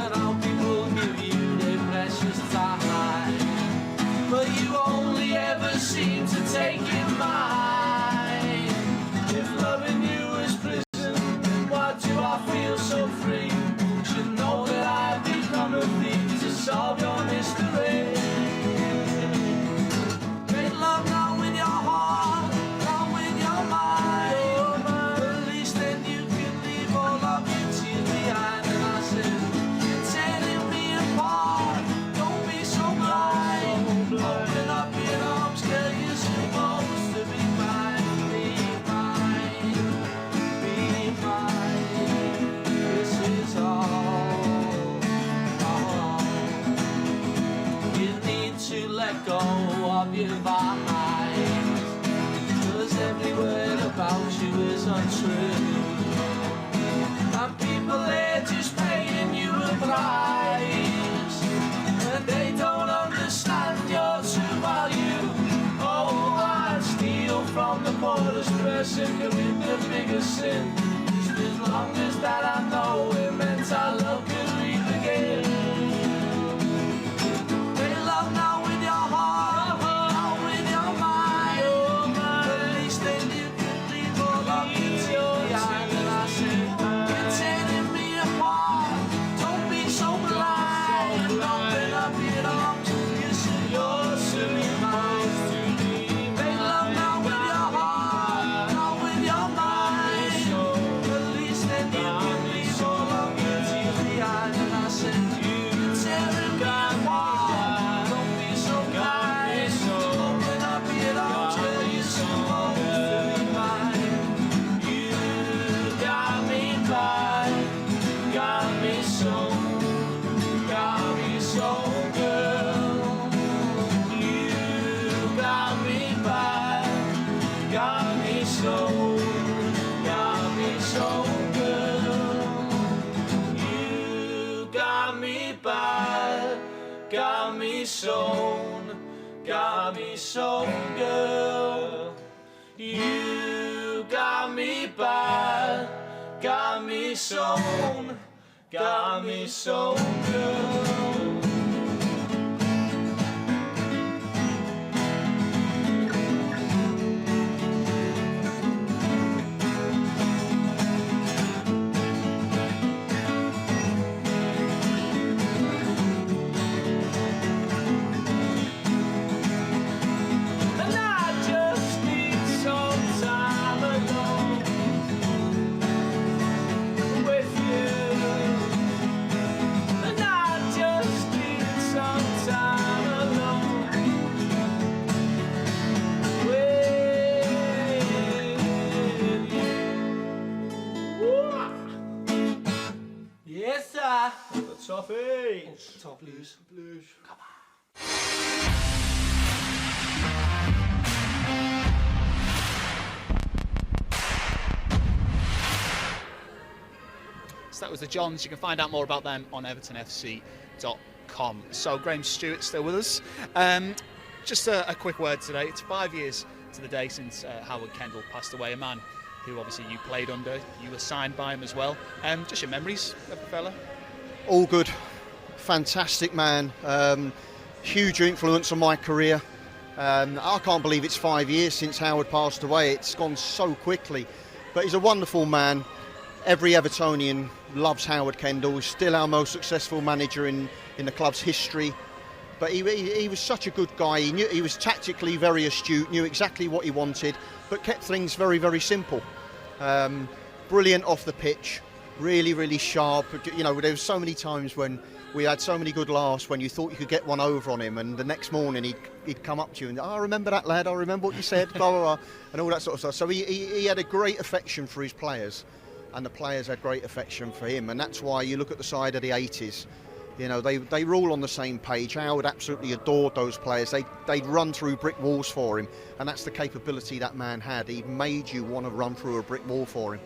Speaker 11: And I'll people give you their precious time, but you only ever seem to take it mine. If loving you is prison, why do I feel so free? Should know that I've become a thief to solve your mystery. Make love now with your heart, not with your mind. At least then you can leave all of your tears behind. And I said, you're tearing me apart, don't be so blind. Open up your arms, girl, you're supposed to be mine. Be mine, be mine. This is all. You need to let go of your vibes, 'cause every word about you is untrue. And people are just paying you a price, and they don't understand your true value. Oh, I'd steal from the poorest person, commit the biggest sin, just as long as that I know it meant our love could re-begin. Make love now with your heart, not with your mind. At least then you can leave all of your tears behind. And I said, you're tearing me apart, don't be so blind. Open up your arms, yours to be mine. Make love now with your heart, not with your mind. At least then you can leave all of your tears behind. And I said, you're tearing me apart, don't be so blind. Open up your arms, girl, you're supposed to be mine. You got me by, got me so, girl. You got me by, got me so, girl. You got me by, got me so, girl. You got me bad, got me sewn, girl. Yes, sir.
Speaker 10: Toffee.
Speaker 11: Top blues.
Speaker 10: Come on.
Speaker 1: So that was the Johns. You can find out more about them on evertonfc.com. So Graham Stuart still with us. Just a quick word today. It's 5 years to the day since Howard Kendall passed away, a man who obviously you played under. You were signed by him as well. Just your memories of the fella?
Speaker 3: All good. Fantastic man. Huge influence on my career. I can't believe it's 5 years since Howard passed away. It's gone so quickly. But he's a wonderful man. Every Evertonian loves Howard Kendall. He's still our most successful manager in the club's history. But he was such a good guy. He was tactically very astute, knew exactly what he wanted, but kept things very, very simple. Brilliant off the pitch, really, really sharp. You know, there were so many times when we had so many good laughs when you thought you could get one over on him, and the next morning he'd come up to you and, I remember that lad, I remember what you said, blah, blah, blah, and all that sort of stuff. So he had a great affection for his players, and the players had great affection for him, and that's why you look at the side of the 80s, you know, they were all on the same page. Howard absolutely adored those players. They'd run through brick walls for him, and that's the capability that man had. He made you want to run through a brick wall for him.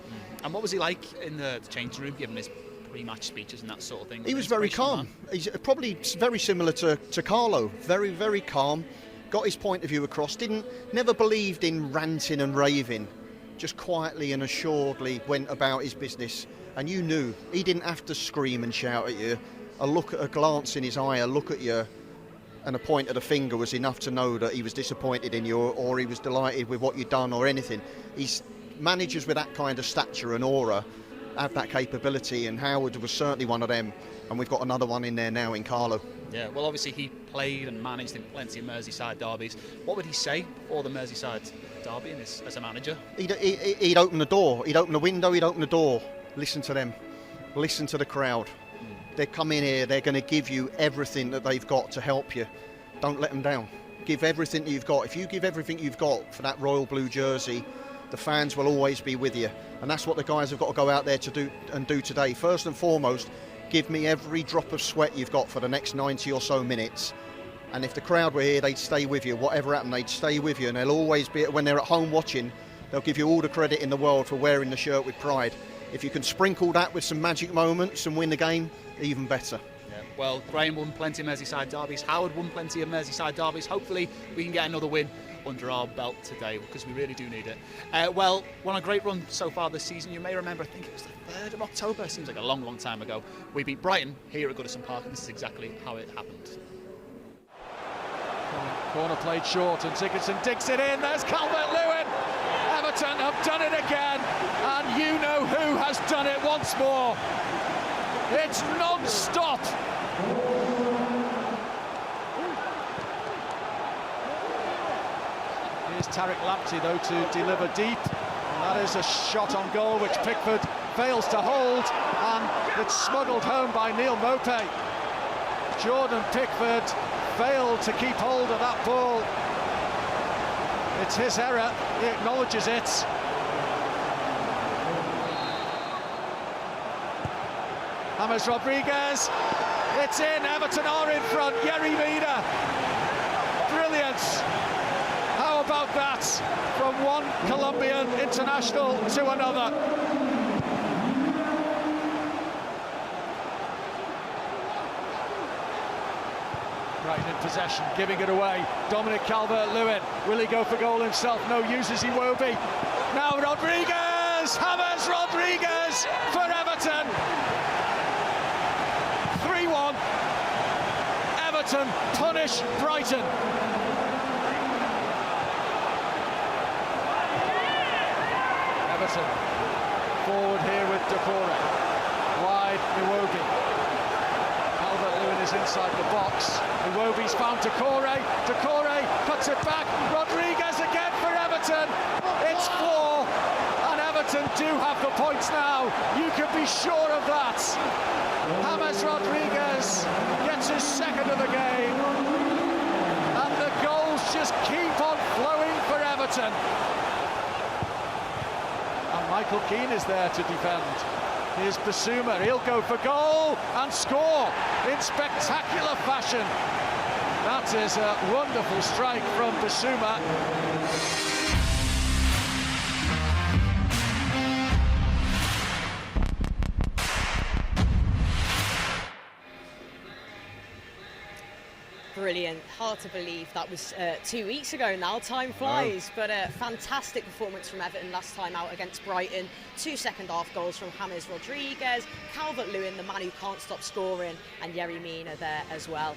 Speaker 1: And what was he like in the changing room, given his pre-match speeches and that sort of thing?
Speaker 3: He was very calm. He's probably very similar to Carlo. Very, very calm. Got his point of view across. Never believed in ranting and raving. Just quietly and assuredly went about his business. And you knew he didn't have to scream and shout at you. A glance in his eye, a look at you, and a point of the finger was enough to know that he was disappointed in you, or he was delighted with what you'd done, or anything. Managers with that kind of stature and aura have that capability, and Howard was certainly one of them, and we've got another one in there now in Carlo.
Speaker 1: Yeah, well, obviously he played and managed in plenty of Merseyside derbies. What would he say for the Merseyside derby as a manager?
Speaker 3: He'd open the door, he'd open the window, he'd open the door. Listen to them, listen to the crowd. They come in here, they're going to give you everything that they've got to help you. Don't let them down. Give everything that you've got. If you give everything you've got for that royal blue jersey, the fans will always be with you. And that's what the guys have got to go out there to do today. First and foremost, give me every drop of sweat you've got for the next 90 or so minutes. And if the crowd were here, they'd stay with you. Whatever happened, they'd stay with you. And they'll always be, when they're at home watching, they'll give you all the credit in the world for wearing the shirt with pride. If you can sprinkle that with some magic moments and win the game, even better.
Speaker 1: Yeah. Well, Graham won plenty of Merseyside derbies. Howard won plenty of Merseyside derbies. Hopefully we can get another win under our belt today, because we really do need it. Well, won a great run so far this season. You may remember, I think it was the 3rd of October. Seems like a long, long time ago. We beat Brighton here at Goodison Park, and this is exactly how it happened.
Speaker 8: Corner played short, and Dickinson digs it in. There's Calvert-Lewin. Everton have done it again, and you know who has done it once more. It's non-stop. Here's Tariq Lamptey, though, to deliver deep. And that is a shot on goal, which Pickford fails to hold, and it's smuggled home by Neil Mopey. Jordan Pickford failed to keep hold of that ball. It's his error, he acknowledges it. James Rodriguez, it's in, Everton are in front, Yerry Mina. Brilliant. How about that? From one Colombian international to another. Brighton in possession, giving it away. Dominic Calvert-Lewin, will he go for goal himself? No, uses COYB. Now Rodriguez, James Rodriguez for Everton. 3-1. Everton punish Brighton. Everton forward here with Decore. Wide, COYB. Calvert-Lewin is inside the box. COYB's found Decore. Decore cuts it back. Rodriguez again for Everton. It's 4, and Everton do have the points now. You can be sure of that. James Rodriguez gets his second of the game, and the goals just keep on flowing for Everton. And Michael Keane is there to defend. Here's Basuma, he'll go for goal and score in spectacular fashion. That is a wonderful strike from Basuma.
Speaker 2: Brilliant. Hard to believe that was 2 weeks ago now. Time flies. But a fantastic performance from Everton last time out against Brighton. 2 second-half goals from James Rodriguez, Calvert-Lewin, the man who can't stop scoring, and Yerry Mina there as well.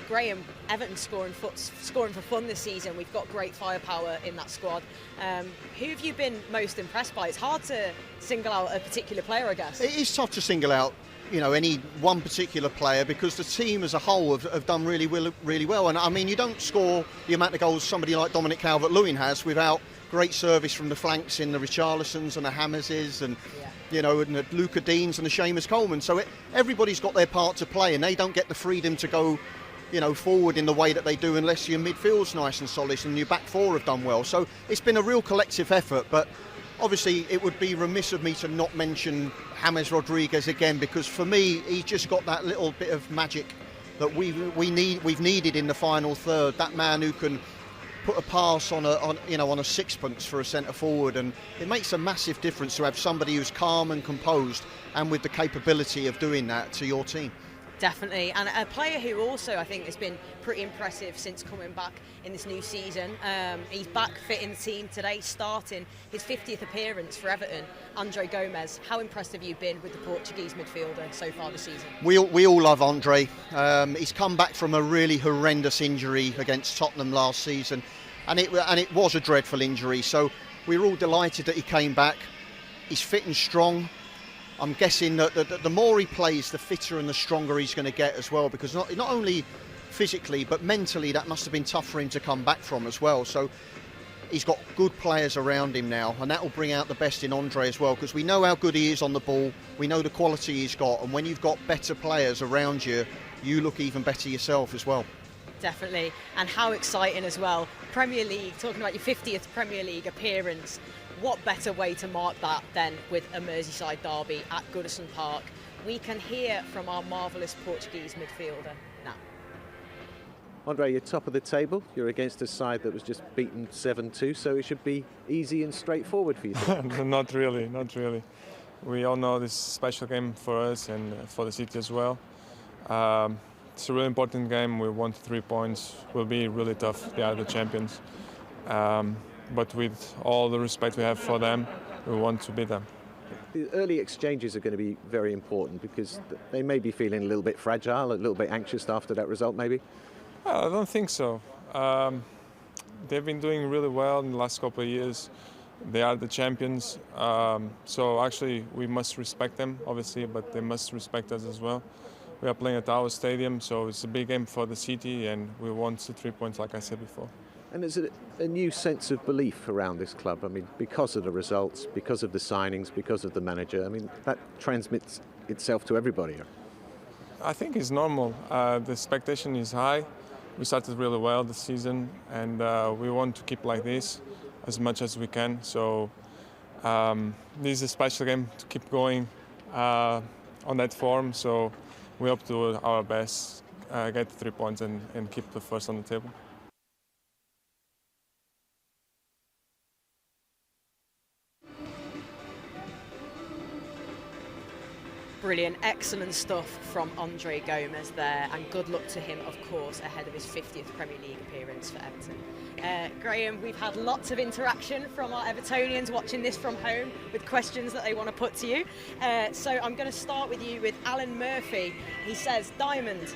Speaker 2: Graham, Everton scoring for fun this season. We've got great firepower in that squad. Who have you been most impressed by? It's hard to single out a particular player, I guess.
Speaker 3: It is tough to single out, you know, any one particular player, because the team as a whole have done really well. And I mean, you don't score the amount of goals somebody like Dominic Calvert-Lewin has without great service from the flanks in the Richarlisons and the Hammerses and you know, and the Luca Deans and the Seamus Coleman. So everybody's got their part to play, and they don't get the freedom to go, you know, forward in the way that they do unless your midfield's nice and solid and your back four have done well. So it's been a real collective effort, but obviously it would be remiss of me to not mention James Rodriguez again, because for me he's just got that little bit of magic that we've needed in the final third. That man who can put a pass on a sixpence for a centre forward, and it makes a massive difference to have somebody who's calm and composed and with the capability of doing that to your team.
Speaker 2: Definitely, and a player who also I think has been pretty impressive since coming back in this new season. He's back fit in the team today, starting his 50th appearance for Everton. Andre Gomes, how impressed have you been with the Portuguese midfielder so far this season?
Speaker 3: We all love Andre. He's come back from a really horrendous injury against Tottenham last season, and it was a dreadful injury. So we're all delighted that he came back. He's fit and strong. I'm guessing that the more he plays, the fitter and the stronger he's going to get as well, because not only physically but mentally that must have been tough for him to come back from as well. So he's got good players around him now, and that will bring out the best in Andre as well, because we know how good he is on the ball, we know the quality he's got, and when you've got better players around you, you look even better yourself as well.
Speaker 2: Definitely, and how exciting as well. Premier League, talking about your 50th Premier League appearance. What better way to mark that than with a Merseyside derby at Goodison Park? We can hear from our marvellous Portuguese midfielder now.
Speaker 12: Andre, you're top of the table. You're against a side that was just beaten 7-2, so it should be easy and straightforward for you.
Speaker 13: Not really. We all know this is a special game for us and for the city as well. It's a really important game. We want 3 points. Will be really tough. They are the champions. But with all the respect we have for them, we want to beat them.
Speaker 12: The early exchanges are going to be very important, because they may be feeling a little bit fragile, a little bit anxious after that result, maybe?
Speaker 13: Well, I don't think so. They've been doing really well in the last couple of years. They are the champions. So actually we must respect them, obviously, but they must respect us as well. We are playing at our stadium, so it's a big game for the city, and we want the 3 points, like I said before.
Speaker 12: And there's a new sense of belief around this club. I mean, because of the results, because of the signings, because of the manager. I mean, that transmits itself to everybody.
Speaker 13: I think it's normal. The expectation is high. We started really well this season, and we want to keep like this as much as we can. So this is a special game to keep going on that form. So we hope to do our best, get 3 points and keep the first on the table.
Speaker 2: Brilliant, excellent stuff from Andre Gomes there, and good luck to him, of course, ahead of his 50th Premier League appearance for Everton. Graham, we've had lots of interaction from our Evertonians watching this from home with questions that they want to put to you. So I'm going to start with you with Alan Murphy. He says, Diamond,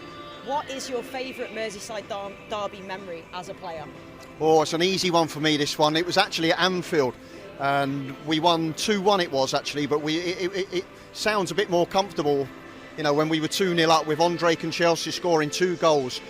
Speaker 2: what is your favourite Merseyside derby memory as a player?
Speaker 3: Oh, it's an easy one for me, this one. It was actually at Anfield, and we won 2-1 it was actually, but it sounds a bit more comfortable, you know, when we were 2-0 up with Andre and Chelsea scoring 2 goals.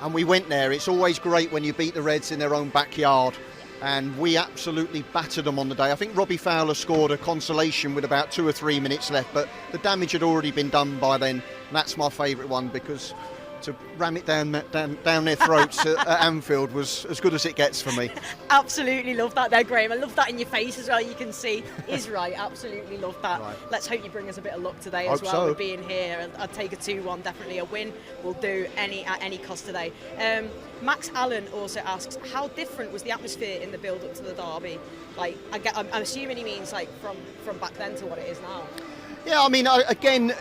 Speaker 3: And we went there. It's always great when you beat the Reds in their own backyard, and we absolutely battered them on the day. I think Robbie Fowler scored a consolation with about 2 or 3 minutes left, but the damage had already been done by then, and that's my favourite one, because to ram it down their throats at Anfield was as good as it gets for me.
Speaker 2: Absolutely love that there, Graham. I love that in your face as well. You can see is right. Absolutely love that.
Speaker 3: Right.
Speaker 2: Let's hope you bring us a bit of luck today
Speaker 3: Hope
Speaker 2: as well.
Speaker 3: so.
Speaker 2: With being here, I'd take a 2-1. Definitely a win. We'll do at any cost today. Max Allen also asks, how different was the atmosphere in the build-up to the derby? Like, I'm assuming he means like from back then to what it is now.
Speaker 3: Yeah, I mean, again,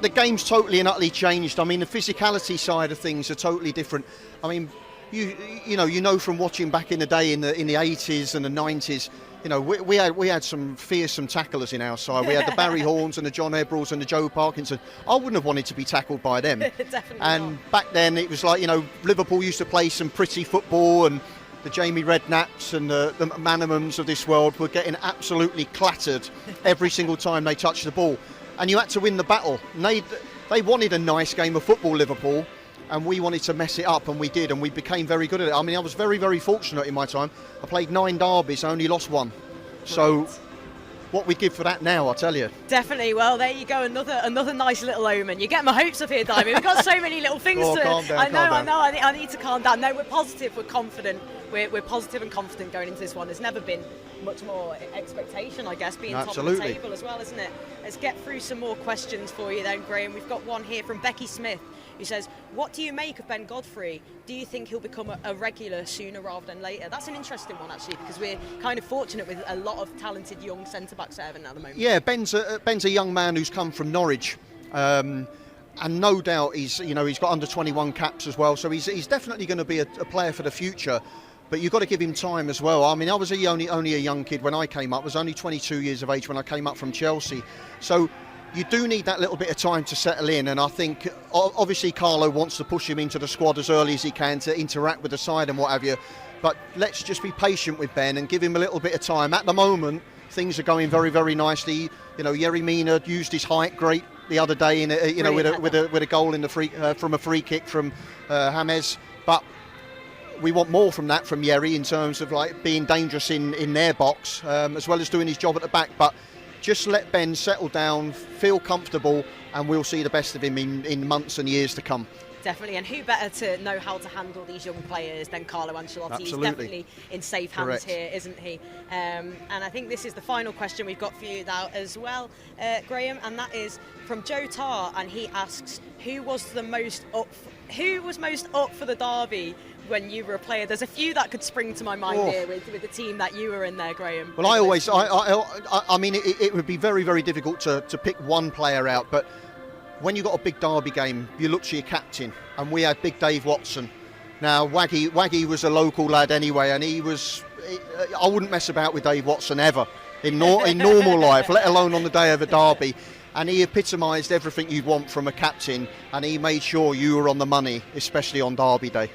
Speaker 3: the game's totally and utterly changed. I mean, the physicality side of things are totally different. I mean, you know from watching back in the day in the 80s and the 90s, you know, we had some fearsome tacklers in our side. We had the Barry Horns and the John Ebrels and the Joe Parkinson. I wouldn't have wanted to be tackled by them.
Speaker 2: Definitely
Speaker 3: and
Speaker 2: not.
Speaker 3: Back then it was like, you know, Liverpool used to play some pretty football, and the Jamie Redknapps and the Manamans of this world were getting absolutely clattered every single time they touched the ball. And you had to win the battle. And they wanted a nice game of football, Liverpool, and we wanted to mess it up, and we did, and we became very good at it. I mean, I was very, very fortunate in my time. I played 9 derbies, I only lost 1. So what we give for that now, I tell you.
Speaker 2: Definitely. Well, there you go. Another nice little omen. You get my hopes up here, Diamond. We've got so many little things to.
Speaker 3: Calm down,
Speaker 2: I know.
Speaker 3: calm down.
Speaker 2: I need to calm down. No, we're positive. We're confident. We're positive and confident going into this one. There's never been much more expectation, I guess, being top of the table as well, isn't it? Let's get through some more questions for you then, Graham. We've got one here from Becky Smith, who says, what do you make of Ben Godfrey? Do you think he'll become a regular sooner rather than later? That's an interesting one, actually, because we're kind of fortunate with a lot of talented young centre-backs at Everton at the moment.
Speaker 3: Yeah, Ben's a young man who's come from Norwich. And no doubt he's got under 21 caps as well, so he's definitely going to be a player for the future. But you've got to give him time as well. I mean, I was only a young kid when I came up. I was only 22 years of age when I came up from Chelsea. So you do need that little bit of time to settle in. And I think, obviously, Carlo wants to push him into the squad as early as he can to interact with the side and what have you. But let's just be patient with Ben and give him a little bit of time. At the moment, things are going very, very nicely. You know, Yerry Mina used his height great the other day in with a goal in the from a free kick from James. But we want more from that from Yerry in terms of like being dangerous in their box, as well as doing his job at the back. But just let Ben settle down, feel comfortable, and we'll see the best of him in months and years to come.
Speaker 2: Definitely, and who better to know how to handle these young players than Carlo Ancelotti?
Speaker 3: Absolutely.
Speaker 2: He's definitely in safe hands
Speaker 3: Correct.
Speaker 2: here, isn't he? And I think this is the final question we've got for you now as well, Graham, and that is from Joe Tarr, and he asks, who was most up for the derby when you were a player? There's a few that could spring to my mind here with the team that you were in there, Graham.
Speaker 3: Well, I mean, it would be very, very difficult to pick one player out, but when you've got a big derby game, you look to your captain, and we had Big Dave Watson. Now, Waggy was a local lad anyway, and I wouldn't mess about with Dave Watson ever in normal life, let alone on the day of a derby. And he epitomised everything you'd want from a captain, and he made sure you were on the money, especially on derby day.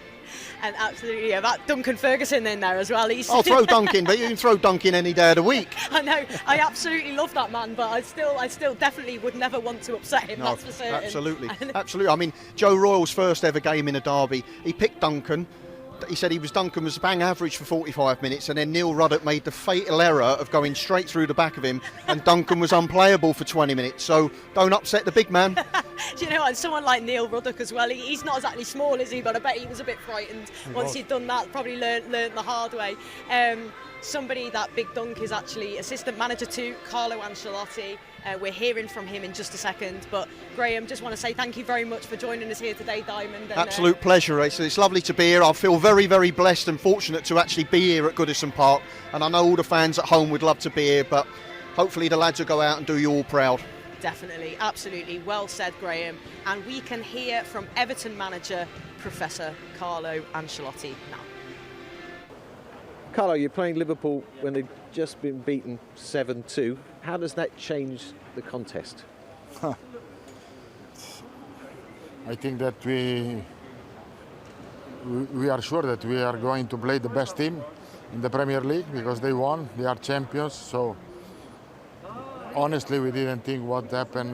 Speaker 2: And absolutely, yeah, that Duncan Ferguson in there as well.
Speaker 3: I'll throw Duncan, but you can throw Duncan any day of the week.
Speaker 2: I know, I absolutely love that man, but I still definitely would never want to upset him,
Speaker 3: No,
Speaker 2: that's for certain.
Speaker 3: absolutely. I mean, Joe Royal's first ever game in a derby, he picked Duncan. He said Duncan was bang average for 45 minutes, and then Neil Ruddock made the fatal error of going straight through the back of him, and Duncan was unplayable for 20 minutes. So don't upset the big man.
Speaker 2: Do you know what? Someone like Neil Ruddock as well. He's not exactly small, is he? But I bet he was a bit frightened once he'd done that. Probably learned the hard way. Somebody that Big Dunk is actually assistant manager to, Carlo Ancelotti. We're hearing from him in just a second. But Graham, just want to say thank you very much for joining us here today, Diamond. And,
Speaker 3: Absolute pleasure. It's lovely to be here. I feel very, very blessed and fortunate to actually be here at Goodison Park. And I know all the fans at home would love to be here, but hopefully the lads will go out and do you all proud.
Speaker 2: Definitely, absolutely. Well said, Graham. And we can hear from Everton manager, Professor Carlo Ancelotti now.
Speaker 12: Carlo, you're playing Liverpool when they've just been beaten 7-2. How does that change the contest?
Speaker 14: I think that we are sure that we are going to play the best team in the Premier League because they won, they are champions. So honestly, we didn't think what happened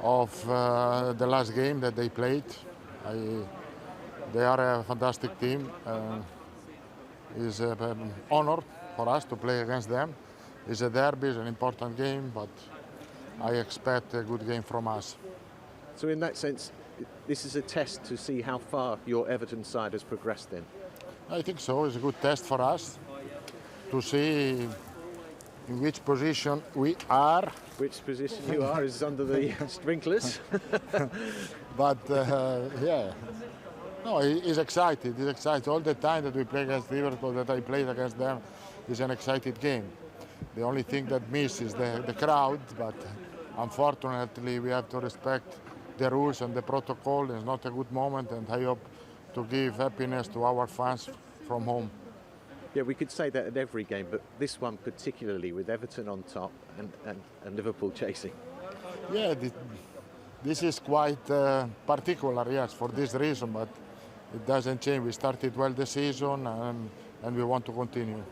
Speaker 14: of the last game that they played. They are a fantastic team. It's an honor for us to play against them. It's a derby, it's an important game, but I expect a good game from us.
Speaker 12: So in that sense, this is a test to see how far your Everton side has progressed then?
Speaker 14: I think so. It's a good test for us to see in which position we are.
Speaker 12: Which position you are is under the sprinklers.
Speaker 14: But yeah, no, he's excited. He's excited all the time that we play against Liverpool, that I played against them. It's an excited game. The only thing that misses is the crowd, but unfortunately we have to respect the rules and the protocol. It's not a good moment, and I hope to give happiness to our fans from home.
Speaker 12: Yeah, we could say that at every game, but this one particularly with Everton on top and Liverpool chasing.
Speaker 14: Yeah, this is quite particular, yes, for this reason, but it doesn't change. We started well the season and we want to continue.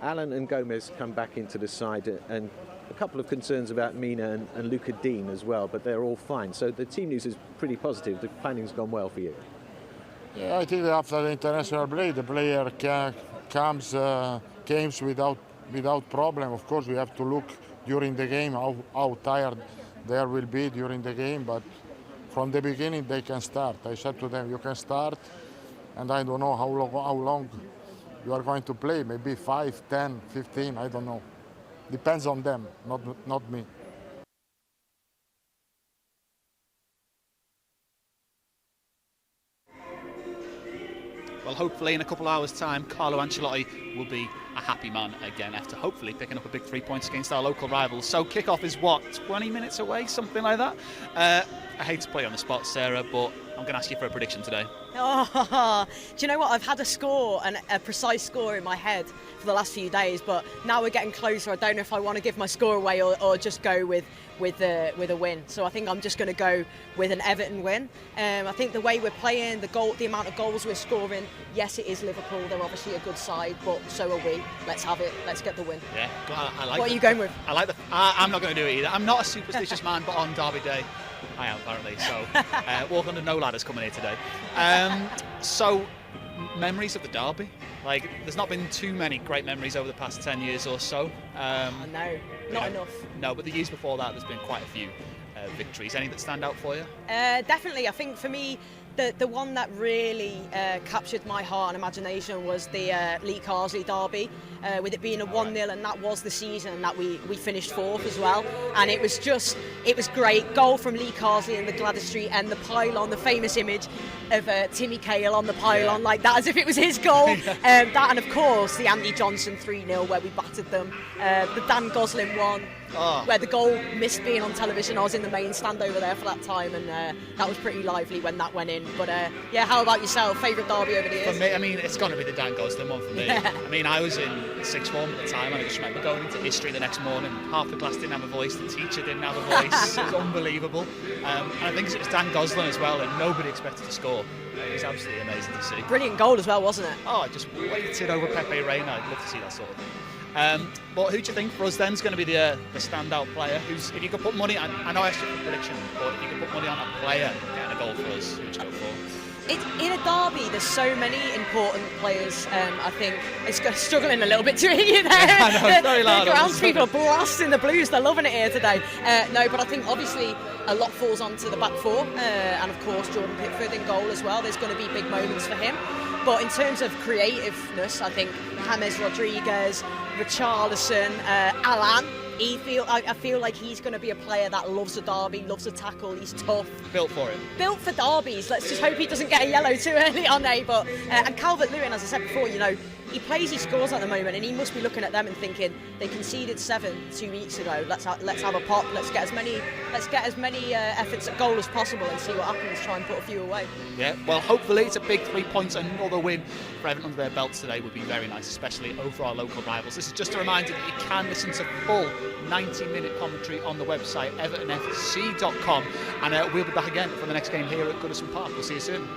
Speaker 12: Alan and Gomes come back into the side, and a couple of concerns about Mina and Luca Dean as well, but they're all fine. So the team news is pretty positive. The planning's gone well for you.
Speaker 14: Yeah, I think that after the international break, the player comes without problem. Of course, we have to look during the game how tired they will be during the game, but from the beginning they can start. I said to them, you can start, and I don't know how long you are going to play, maybe 5, 10, 15, I don't know. Depends on them, not me.
Speaker 1: Well, hopefully in a couple of hours' time, Carlo Ancelotti will be a happy man again after hopefully picking up a big 3 points against our local rivals. So kick-off is what, 20 minutes away, something like that? I hate to put you on the spot, Sarah, but I'm going to ask you for a prediction today.
Speaker 2: Oh, do you know what? I've had a score and a precise score in my head for the last few days, but now we're getting closer. I don't know if I want to give my score away or just go with a win. So I think I'm just going to go with an Everton win. I think the way we're playing, the amount of goals we're scoring, yes, it is Liverpool. They're obviously a good side, but so are we. Let's have it. Let's get the win.
Speaker 1: Yeah, I like.
Speaker 2: What are you going with?
Speaker 1: I like the. I'm not going to do it either. I'm not a superstitious man, but on Derby Day, I am apparently. So walk under no ladders coming here today. So memories of the derby. Like, there's not been too many great memories over the past 10 years or so.
Speaker 2: No, not enough.
Speaker 1: No, but the years before that, there's been quite a few victories. Any that stand out for you?
Speaker 2: Definitely. I think for me, the one that really captured my heart and imagination was the Lee Carsley derby, with it being a 1-0, and that was the season that we finished fourth as well. And it was great. Goal from Lee Carsley in the Gladys Street, and the pylon, the famous image of Timmy Cahill on the pylon like that, as if it was his goal. That, and of course the Andy Johnson 3-0 where we battered them. The Dan Gosling one, where the goal missed being on television. I was in the main stand over there for that time, and that was pretty lively when that went in. But yeah, how about yourself? Favourite derby over the years?
Speaker 1: For me, I mean, it's got to be the Dan Gosling one for me. I mean, I was in sixth form at the time, and I just remember going into history the next morning. Half the class didn't have a voice, the teacher didn't have a voice. It was unbelievable. And I think it was Dan Gosling as well, and nobody expected to score. It was absolutely amazing to see.
Speaker 2: Brilliant goal as well, wasn't it?
Speaker 1: Oh, just weighted over Pepe Reina. I'd love to see that sort of thing. But who do you think for us then is going to be the standout player? If you could put money on, I know I asked you for a prediction, but if you could put money on a player getting a goal for us, who would you go for?
Speaker 2: In a derby, there's so many important players. I think it's struggling a little bit to hear you there.
Speaker 1: I know, it's very loud.
Speaker 2: The groundspeople are blasting the blues. They're loving it here today. No, but I think obviously a lot falls onto the back four, and of course Jordan Pickford in goal as well. There's going to be big moments for him. But in terms of creativeness, I think James Rodriguez, Richarlison, Alan. I feel like he's going to be a player that loves a derby, loves a tackle. He's tough.
Speaker 1: Built for it.
Speaker 2: Built for derbies. Let's just hope he doesn't get a yellow too early on, But and Calvert-Lewin, as I said before, he plays, he scores at the moment, and he must be looking at them and thinking they conceded 7 2 weeks ago. Let's have a pop. Let's get as many efforts at goal as possible and see what happens. Try and put a few away.
Speaker 1: Yeah, well, hopefully it's a big 3 points. Another win for Everton under their belts today would be very nice, especially over our local rivals. This is just a reminder that you can listen to full 90-minute commentary on the website evertonfc.com, and we'll be back again for the next game here at Goodison Park. We'll see you soon.